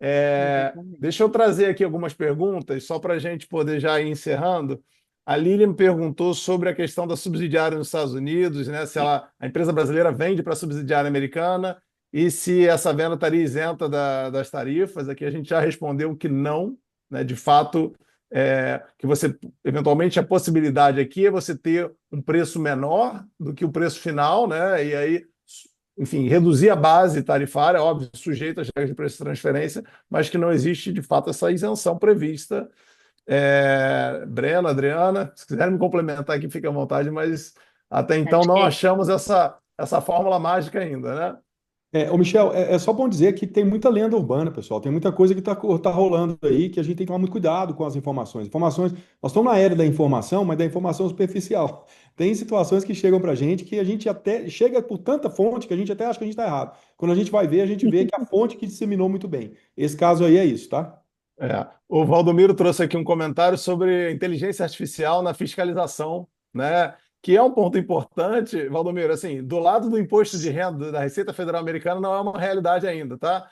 exatamente. Deixa eu trazer aqui algumas perguntas, só para a gente poder já ir encerrando. A Lilian perguntou sobre a questão da subsidiária nos Estados Unidos, né? Se a empresa brasileira vende para a subsidiária americana e se essa venda estaria isenta das tarifas. Aqui a gente já respondeu que não, né? De fato, que você, eventualmente, a possibilidade aqui é você ter um preço menor do que o preço final, né? E aí, enfim, reduzir a base tarifária, óbvio, sujeito às regras de preço de transferência, mas que não existe, de fato, essa isenção prevista. Breno, Adriana, se quiserem me complementar aqui, fique à vontade, mas até então Acho não que achamos essa fórmula mágica ainda, né? Ô Michel, é só bom dizer que tem muita lenda urbana, pessoal. Tem muita coisa que tá rolando aí que a gente tem que tomar muito cuidado com as informações. Nós estamos na era da informação, mas da informação superficial. Tem situações que chegam para a gente que a gente até chega por tanta fonte que a gente até acha que a gente está errado. Quando a gente vai ver, a gente vê que a fonte que disseminou muito bem. Esse caso aí é isso, tá? O Valdomiro trouxe aqui um comentário sobre inteligência artificial na fiscalização, né? Que é um ponto importante, Valdomiro. Assim, do lado do imposto de renda da Receita Federal Americana não é uma realidade ainda, tá?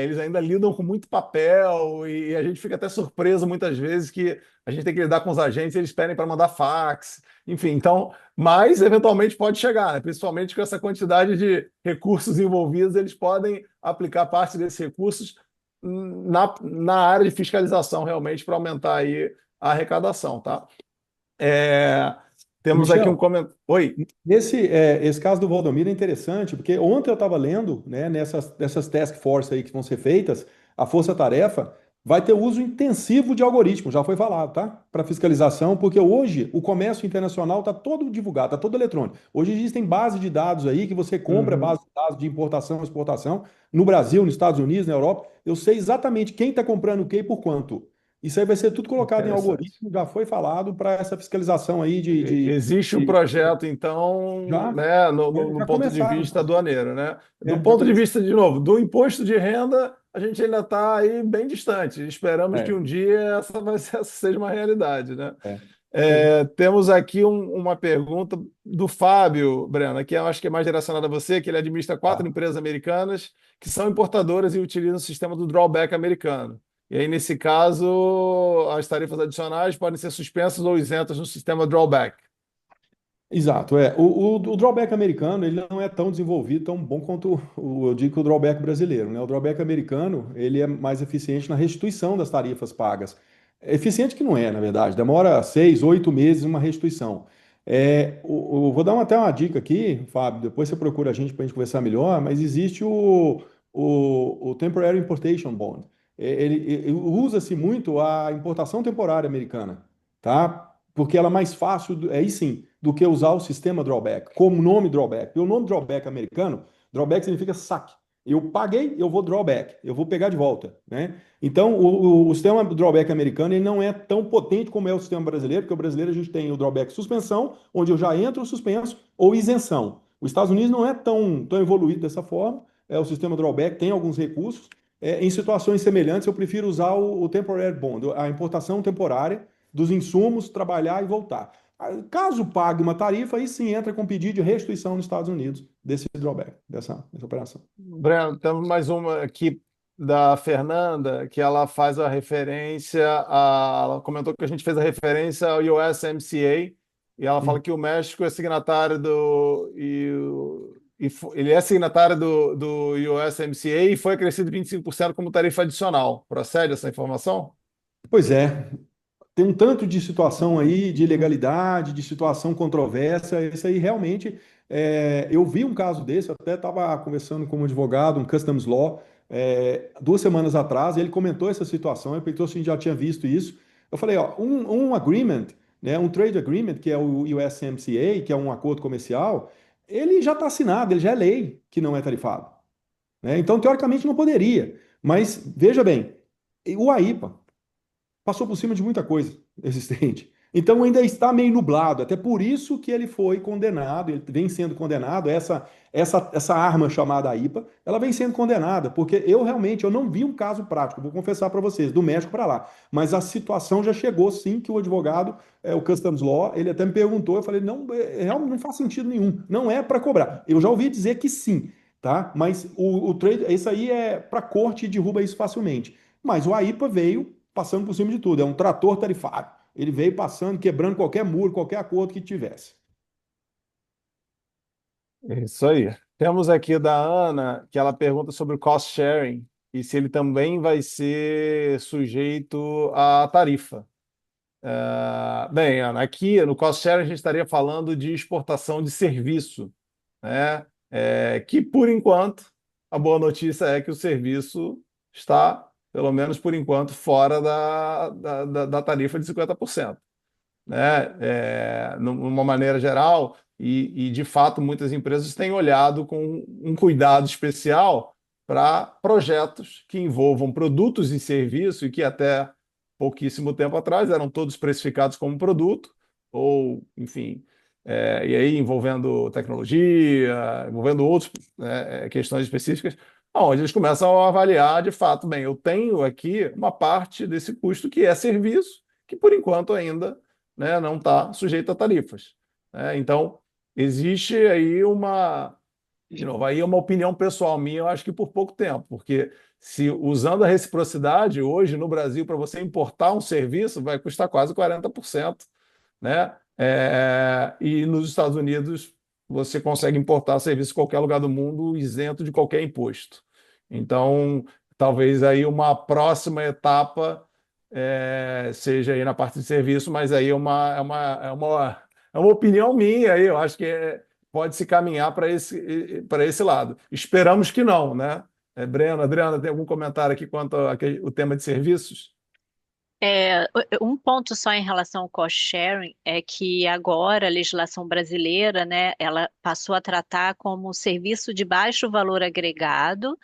Eles ainda lidam com muito papel e a gente fica até surpreso muitas vezes que a gente tem que lidar com os agentes e eles pedem para mandar fax, enfim. Então, mas eventualmente pode chegar, né? Principalmente com essa quantidade de recursos envolvidos, eles podem aplicar parte desses recursos na área de fiscalização, realmente, para aumentar aí a arrecadação, tá? Ô, Temos aqui um Michel, comentário. Oi. esse caso do Valdomiro é interessante, porque ontem eu estava lendo, né, nessas task force aí que vão ser feitas, a força-tarefa vai ter uso intensivo de algoritmos, já foi falado, tá? Para fiscalização, porque hoje o comércio internacional está todo divulgado, está todo eletrônico. Hoje existem bases de dados aí que você compra Uhum. base de dados de importação e exportação no Brasil, nos Estados Unidos, na Europa. Eu sei exatamente quem está comprando o que e por quanto. Isso aí vai ser tudo colocado em Interessante. algoritmo, já foi falado para essa fiscalização aí Existe o de- projeto, então, já, né, no já ponto de começaram, vista aduaneiro, né? Do já ponto de começaram. vista, de novo, do imposto de renda, a gente ainda está aí bem distante. Esperamos que É, um dia essa seja uma realidade, né? é, isso aí. Temos aqui uma pergunta do Fábio, Breno, que eu acho que é mais direcionada a você, que ele administra quatro Tá. empresas americanas que são importadoras e utilizam o sistema do drawback americano. E aí, nesse caso, as tarifas adicionais podem ser suspensas ou isentas no sistema drawback. Exato, é. O drawback americano, ele não é tão desenvolvido, tão bom quanto eu digo que o drawback brasileiro, né? O drawback americano, ele é mais eficiente na restituição das tarifas pagas. É eficiente que não é, na verdade. Demora 6, 8 meses uma restituição. Vou dar até uma dica aqui, Fábio, depois você procura a gente para a gente conversar melhor, mas existe o Temporary Importation Bond. Usa-se muito a importação temporária americana, tá? Porque ela é mais fácil, aí sim, do que usar o sistema drawback, como nome drawback. E o nome drawback americano, drawback significa saque. Eu paguei, eu vou drawback, eu vou pegar de volta, né? Então, o sistema drawback americano ele não é tão potente como é o sistema brasileiro, porque o brasileiro a gente tem o drawback suspensão, onde eu já entro suspenso, ou isenção. Os Estados Unidos não é tão evoluído dessa forma, o sistema drawback tem alguns recursos. Em situações semelhantes, eu prefiro usar o temporary bond, a importação temporária dos insumos, trabalhar e voltar. Caso pague uma tarifa, aí sim entra com pedido de restituição nos Estados Unidos desse drawback, dessa operação. Breno, temos mais uma aqui da Fernanda, que ela faz a referência Ela comentou que a gente fez a referência ao USMCA, e ela fala Hum. que o México é signatário ele é signatário do USMCA e foi acrescido 25% como tarifa adicional. Procede essa informação? Pois é, tem um tanto de situação aí de ilegalidade, de situação controversa. Isso aí realmente, eu vi um caso desse, eu até estava conversando com um advogado, um customs law, 2 semanas atrás, e ele comentou essa situação, ele perguntou se a gente já tinha visto isso. Eu falei, ó, um agreement, né, um trade agreement, que é o USMCA, que é um acordo comercial, ele já está assinado, ele já é lei que não é tarifado, né? Então, teoricamente, não poderia. Mas, veja bem, o AIPA passou por cima de muita coisa existente. Então ainda está meio nublado, até por isso que ele foi condenado, ele vem sendo condenado, essa arma chamada AIPA, ela vem sendo condenada, porque eu não vi um caso prático, vou confessar para vocês, do México para lá, mas a situação já chegou sim que o advogado, o Customs Law, ele até me perguntou, eu falei, não, realmente não faz sentido nenhum, não é para cobrar. Eu já ouvi dizer que sim, tá? Mas o trade, isso aí é para corte e derruba isso facilmente. Mas o AIPA veio passando por cima de tudo. É um trator tarifário. Ele veio passando, quebrando qualquer muro, qualquer acordo que tivesse. Isso aí. Temos aqui da Ana, que ela pergunta sobre o cost sharing e se ele também vai ser sujeito à tarifa. Bem, Ana, aqui no cost sharing a gente estaria falando de exportação de serviço, né? Que por enquanto, a boa notícia é que o serviço está, pelo menos por enquanto, fora da tarifa de 50%, né? Numa maneira geral, e de fato muitas empresas têm olhado com um cuidado especial para projetos que envolvam produtos e serviços e que até pouquíssimo tempo atrás eram todos precificados como produto, ou, enfim, e aí envolvendo tecnologia, envolvendo outras, né, questões específicas, onde eles começam a avaliar de fato, bem, eu tenho aqui uma parte desse custo que é serviço, que por enquanto ainda, né, não está sujeito a tarifas, né? Então, existe aí de novo, aí é uma opinião pessoal minha, eu acho que por pouco tempo, porque se usando a reciprocidade, hoje no Brasil, para você importar um serviço, vai custar quase 40%, né? E nos Estados Unidos, você consegue importar serviço em qualquer lugar do mundo isento de qualquer imposto. Então, talvez aí uma próxima etapa seja aí na parte de serviço, mas aí é uma opinião minha aí, eu acho que pode se caminhar para esse lado. Esperamos que não, né? Breno, Adriana, tem algum comentário aqui quanto ao tema de serviços? Um ponto só em relação ao cost sharing é que agora a legislação brasileira, né, ela passou a tratar como serviço de baixo valor agregado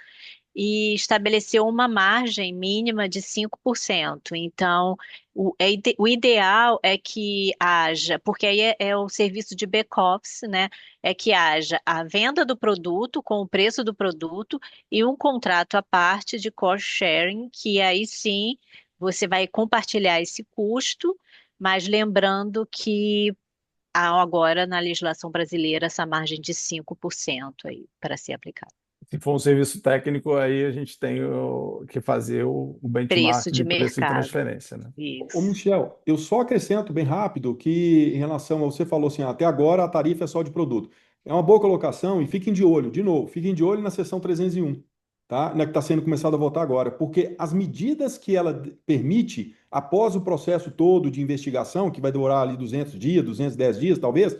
e estabeleceu uma margem mínima de 5%. Então, o ideal é que haja, porque aí é o serviço de back-office, né? É que haja a venda do produto com o preço do produto e um contrato à parte de cost sharing, que aí sim você vai compartilhar esse custo, mas lembrando que há agora na legislação brasileira essa margem de 5% aí para ser aplicada. Se for um serviço técnico, aí a gente tem que fazer o Preço benchmark de de preço de mercado. transferência, né? Ô, Isso. Michel, eu só acrescento bem rápido que, em relação a você falou assim, até agora a tarifa é só de produto. É uma boa colocação e fiquem de olho, de novo, fiquem de olho na seção 301, tá? Na que está sendo começada a votar agora, porque as medidas que ela permite, após o processo todo de investigação, que vai demorar ali 200 dias, 210 dias talvez,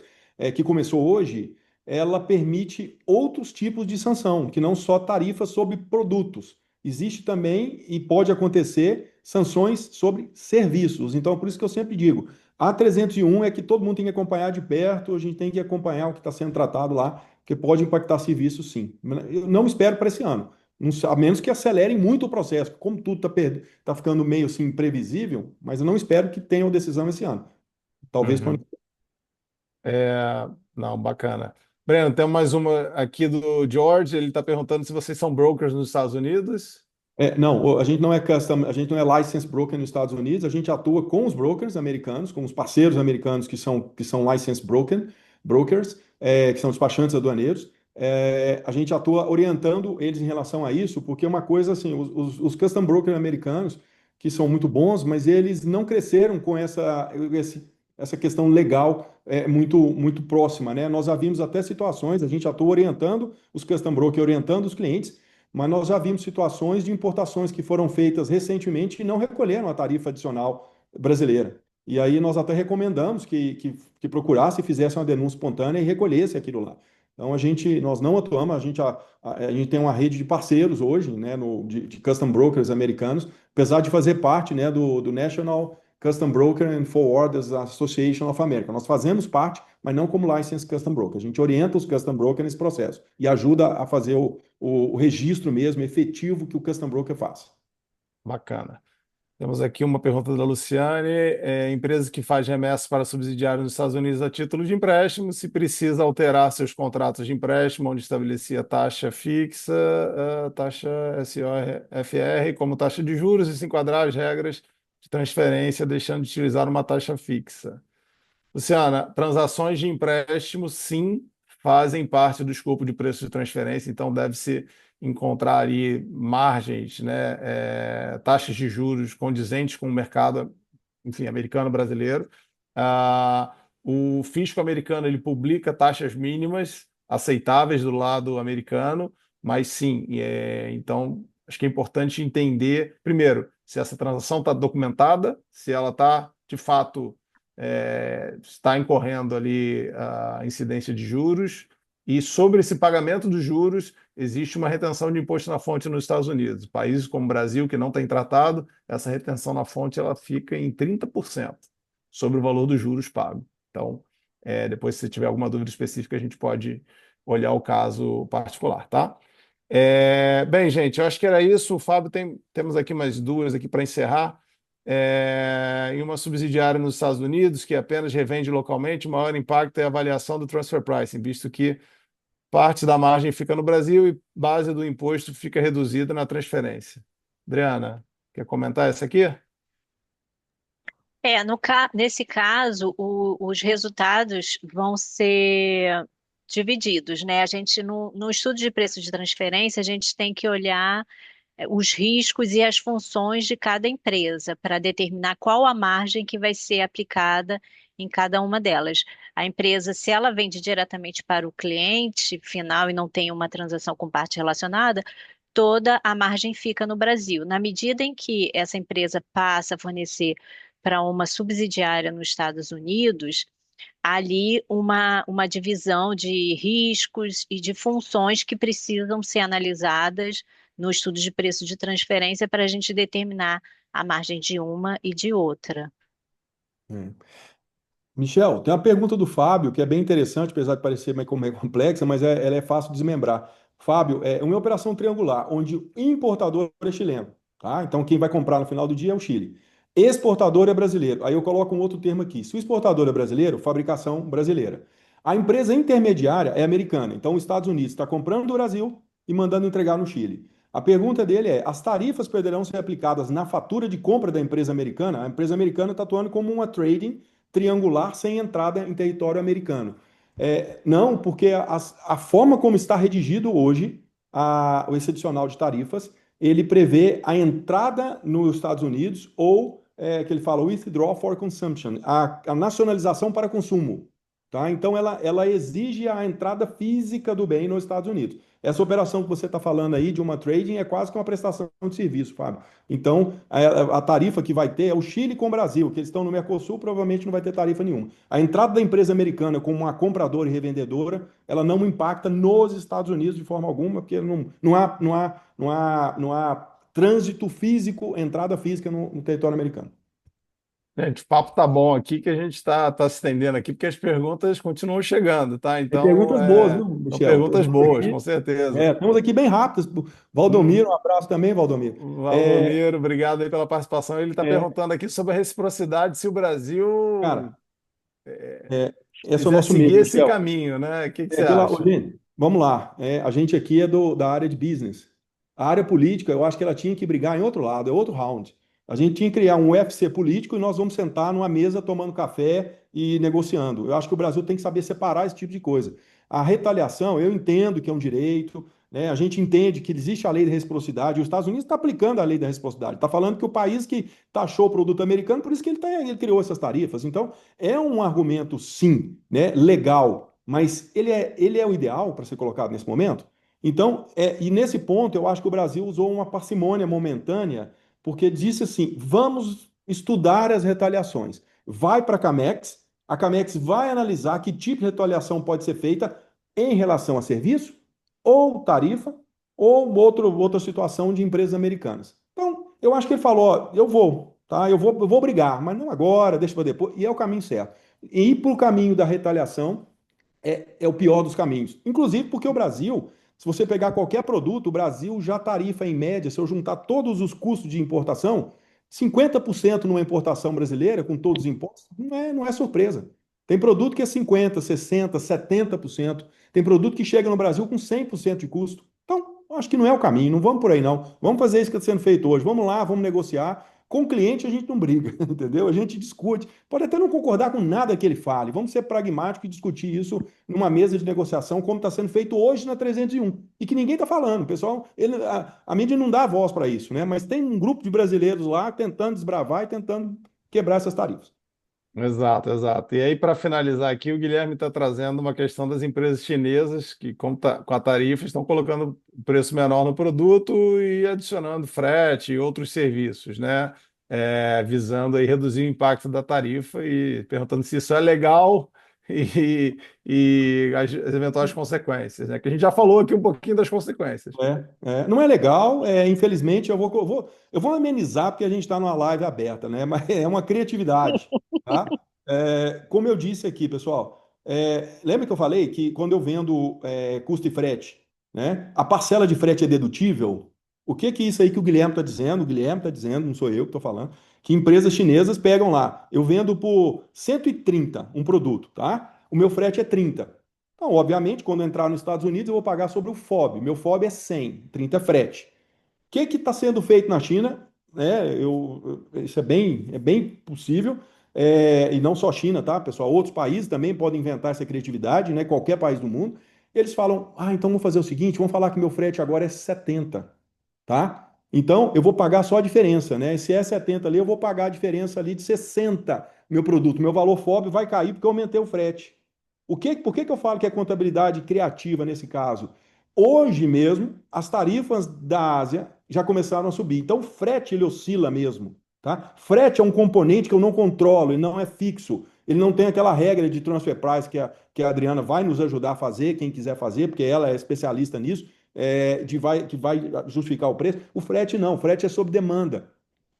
que começou hoje, ela permite outros tipos de sanção, que não só tarifas sobre produtos. Existe também e pode acontecer sanções sobre serviços. Então, por isso que eu sempre digo, a 301 é que todo mundo tem que acompanhar de perto, a gente tem que acompanhar o que está sendo tratado lá, porque pode impactar serviços, sim. Eu não espero para esse ano, a menos que acelerem muito o processo. Como tudo está ficando meio assim imprevisível, mas eu não espero que tenham decisão esse ano. Talvez para. Uhum. É, não, bacana. Breno, tem mais uma aqui do George. Ele está perguntando se vocês são brokers nos Estados Unidos. Não, a gente não é custom, a gente não é license broker nos Estados Unidos, a gente atua com os brokers americanos, com os parceiros americanos que são license brokers, que são despachantes aduaneiros. A gente atua orientando eles em relação a isso, porque é uma coisa assim, os custom brokers americanos, que são muito bons, mas eles não cresceram com essa questão legal muito, muito próxima, né? Nós já vimos até situações, a gente atua orientando os custom brokers, orientando os clientes, mas nós já vimos situações de importações que foram feitas recentemente e não recolheram a tarifa adicional brasileira. E aí nós até recomendamos que procurasse e fizesse uma denúncia espontânea e recolhesse aquilo lá. Então nós não atuamos, a gente tem uma rede de parceiros hoje, né, de custom brokers americanos, apesar de fazer parte, né, do National Custom Broker and Forwarders Association of America. Nós fazemos parte, mas não como license custom broker. A gente orienta os custom brokers nesse processo e ajuda a fazer o registro mesmo efetivo que o custom broker faz. Bacana. Temos aqui uma pergunta da Luciane. Empresa que faz remessa para subsidiário nos Estados Unidos a título de empréstimo, se precisa alterar seus contratos de empréstimo, onde estabelecia taxa fixa, taxa SOFR, como taxa de juros, e se enquadrar as regras de transferência, deixando de utilizar uma taxa fixa. Luciana, transações de empréstimo, sim, fazem parte do escopo de preço de transferência, então deve-se encontrar ali margens, né, taxas de juros condizentes com o mercado, enfim, americano brasileiro. O fisco americano ele publica taxas mínimas aceitáveis do lado americano, mas sim, então acho que é importante entender, primeiro, se essa transação está documentada, se ela está de fato está incorrendo ali a incidência de juros, e sobre esse pagamento dos juros existe uma retenção de imposto na fonte nos Estados Unidos. Países como o Brasil, que não tem tratado, essa retenção na fonte ela fica em 30% sobre o valor dos juros pagos. Então, depois, se tiver alguma dúvida específica, a gente pode olhar o caso particular, tá? Bem, gente, eu acho que era isso. O Fábio temos aqui mais duas aqui para encerrar. Em uma subsidiária nos Estados Unidos, que apenas revende localmente, o maior impacto é a avaliação do transfer pricing, visto que parte da margem fica no Brasil e base do imposto fica reduzida na transferência. Adriana, quer comentar essa aqui? Nesse caso, os resultados vão ser divididos, né? A gente, no estudo de preço de transferência, a gente tem que olhar os riscos e as funções de cada empresa para determinar qual a margem que vai ser aplicada em cada uma delas. A empresa, se ela vende diretamente para o cliente final e não tem uma transação com parte relacionada, toda a margem fica no Brasil. Na medida em que essa empresa passa a fornecer para uma subsidiária nos Estados Unidos, há ali uma divisão de riscos e de funções que precisam ser analisadas no estudo de preço de transferência para a gente determinar a margem de uma e de outra. É. Michel, tem uma pergunta do Fábio que é bem interessante, apesar de parecer meio complexa, mas ela é fácil de desmembrar. Fábio, é uma operação triangular, onde o importador é chileno, tá? Então, quem vai comprar no final do dia é o Chile. Exportador é brasileiro. Aí eu coloco um outro termo aqui. Se o exportador é brasileiro, fabricação brasileira. A empresa intermediária é americana. Então, os Estados Unidos está comprando do Brasil e mandando entregar no Chile. A pergunta dele é: as tarifas poderão ser aplicadas na fatura de compra da empresa americana? A empresa americana está atuando como uma trading triangular sem entrada em território americano. Não, porque a forma como está redigido hoje o esse adicional de tarifas, ele prevê a entrada nos Estados Unidos ou, que ele fala, withdraw for consumption, a nacionalização para consumo. Tá? Então, ela exige a entrada física do bem nos Estados Unidos. Essa operação que você está falando aí de uma trading é quase que uma prestação de serviço, Fábio. Então, a tarifa que vai ter é o Chile com o Brasil, que eles estão no Mercosul, provavelmente não vai ter tarifa nenhuma. A entrada da empresa americana como uma compradora e revendedora, ela não impacta nos Estados Unidos de forma alguma, porque não há trânsito físico, entrada física no território americano. Gente, o papo tá bom aqui, que a gente tá se estendendo aqui, porque as perguntas continuam chegando, tá? Tem Então, perguntas boas, viu, são Michel? perguntas boas, com certeza. Estamos aqui bem rápidos. Valdomiro, Hum, um abraço também, Valdomiro. É, Valdomiro, obrigado aí pela participação. Ele está é, perguntando aqui sobre a reciprocidade, se o Brasil cara, esse é o quiser nosso seguir meio, esse Michel. caminho, né? O que que É você pela, ô, acha? gente, vamos lá. A gente aqui é da área de business. A área política, eu acho que ela tinha que brigar em outro lado, é outro round. A gente tinha que criar um UFC político e nós vamos sentar numa mesa tomando café e negociando. Eu acho que o Brasil tem que saber separar esse tipo de coisa. A retaliação, eu entendo que é um direito, né? A gente entende que existe a lei da reciprocidade. Os Estados Unidos está aplicando a lei da reciprocidade. Está falando que o país que taxou o produto americano, por isso que ele criou essas tarifas. Então, é um argumento, sim, né, legal, mas ele é o ideal para ser colocado nesse momento? Então, e nesse ponto, eu acho que o Brasil usou uma parcimônia momentânea, porque disse assim: vamos estudar as retaliações. Vai para a Camex vai analisar que tipo de retaliação pode ser feita em relação a serviço, ou tarifa, ou outra situação de empresas americanas. Então, eu acho que ele falou: ó, eu vou, tá? Eu vou brigar, mas não agora, deixa para depois, e é o caminho certo. E ir para o caminho da retaliação é o pior dos caminhos. Inclusive porque o Brasil, se você pegar qualquer produto, o Brasil já tarifa em média, se eu juntar todos os custos de importação, 50% numa importação brasileira, com todos os impostos, não é surpresa. Tem produto que é 50%, 60%, 70%. Tem produto que chega no Brasil com 100% de custo. Então, acho que não é o caminho, não vamos por aí não. Vamos fazer isso que está sendo feito hoje. Vamos lá, vamos negociar. Com o cliente a gente não briga, entendeu? A gente discute. Pode até não concordar com nada que ele fale. Vamos ser pragmáticos e discutir isso numa mesa de negociação, como está sendo feito hoje na 301. E que ninguém está falando. Pessoal, a mídia não dá voz para isso, né? Mas tem um grupo de brasileiros lá tentando desbravar e tentando quebrar essas tarifas. Exato, exato. E aí, para finalizar aqui, o Guilherme está trazendo uma questão das empresas chinesas que, com a tarifa, estão colocando preço menor no produto e adicionando frete e outros serviços, né? Visando aí reduzir o impacto da tarifa e perguntando se isso é legal e as eventuais consequências, né? Que a gente já falou aqui um pouquinho das consequências. Não é legal, infelizmente eu vou amenizar porque a gente está numa live aberta, né? Mas é uma criatividade, tá? Como eu disse aqui, pessoal, lembra que eu falei que quando eu vendo custo e frete, né? A parcela de frete é dedutível? O que que é isso aí que o Guilherme está dizendo? O Guilherme está dizendo, não sou eu que estou falando, que empresas chinesas pegam lá, eu vendo por 130 um produto, tá? O meu frete é 30. Então, obviamente, quando eu entrar nos Estados Unidos, eu vou pagar sobre o FOB. Meu FOB é 100, 30 é frete. O que está sendo feito na China? Isso é bem possível. E não só China, tá, pessoal? Outros países também podem inventar essa criatividade, né? Qualquer país do mundo. Eles falam: então vamos fazer o seguinte, vamos falar que meu frete agora é 70, tá? Então, eu vou pagar só a diferença, né? Se é 70 ali, eu vou pagar a diferença ali de 60, meu produto. Meu valor FOB vai cair porque eu aumentei o frete. Por que eu falo que é contabilidade criativa nesse caso? Hoje mesmo, as tarifas da Ásia já começaram a subir. Então, o frete ele oscila mesmo, tá? Frete é um componente que eu não controlo e não é fixo. Ele não tem aquela regra de transfer price que a Adriana vai nos ajudar a fazer, quem quiser fazer, porque ela é especialista nisso, que vai justificar o preço. O frete não, o frete é sob demanda.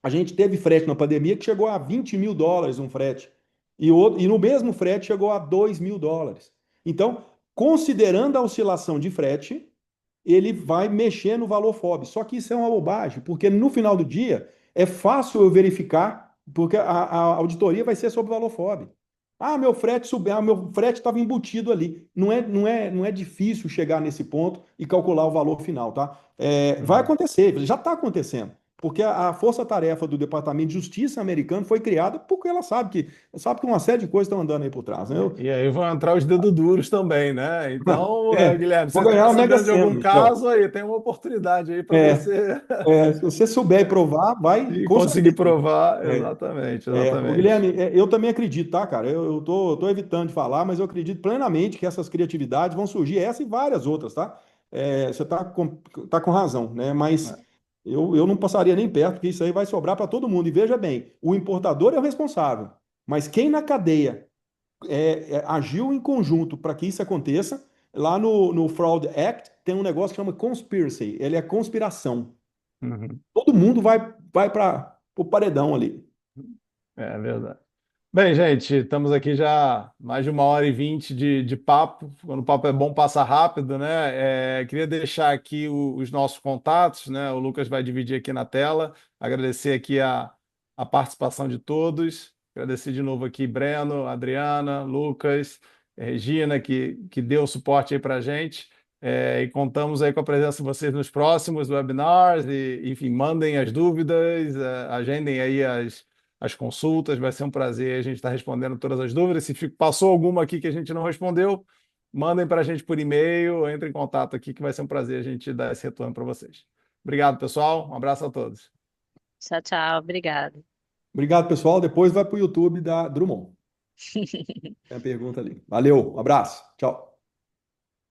A gente teve frete na pandemia que chegou a US$ 20.000 um frete. E no mesmo frete chegou a US$ 2.000. Então, considerando a oscilação de frete, ele vai mexer no valor FOB. Só que isso é uma bobagem, porque no final do dia é fácil eu verificar, porque a auditoria vai ser sobre o valor FOB. Ah, meu frete subiu, meu frete estava embutido ali. Não é difícil chegar nesse ponto e calcular o valor final, tá? Vai Uhum. acontecer, já está acontecendo. Porque a força-tarefa do Departamento de Justiça americano foi criada porque ela sabe que uma série de coisas estão andando aí por trás, né? E aí vão entrar os dedos duros também, né? Então, Guilherme, Vou você ganhar está uma Mega sabendo de Sena, algum Michel. caso aí, tem uma oportunidade aí para É, você se você souber e provar, vai, e com conseguir certeza. provar. É, Exatamente, Ô, exatamente. Guilherme, eu também acredito, tá, cara? Eu tô evitando de falar, mas eu acredito plenamente que essas criatividades vão surgir, essa e várias outras, tá? Você tá com razão, né? Mas eu não passaria nem perto, porque isso aí vai sobrar para todo mundo. E veja bem, o importador é o responsável, mas quem na cadeia agiu em conjunto para que isso aconteça, lá no Fraud Act tem um negócio que chama conspiracy, ele é conspiração. Uhum. Todo mundo vai para o paredão ali. É verdade. Bem, gente, estamos aqui já mais de 1h20 de papo. Quando o papo é bom, passa rápido, né? Queria deixar aqui os nossos contatos, né? O Lucas vai dividir aqui na tela. Agradecer aqui a participação de todos. Agradecer de novo aqui Breno, Adriana, Lucas, Regina, que deu suporte aí para a gente. E contamos aí com a presença de vocês nos próximos webinars. Enfim, mandem as dúvidas, agendem aí as consultas. Vai ser um prazer a gente estar respondendo todas as dúvidas. Se passou alguma aqui que a gente não respondeu, mandem para a gente por e-mail, entre em contato aqui que vai ser um prazer a gente dar esse retorno para vocês. Obrigado, pessoal. Um abraço a todos. Tchau, tchau. Obrigada. Obrigado, pessoal. Depois vai para o YouTube da Drummond. Tem a pergunta ali. Valeu, um abraço. Tchau.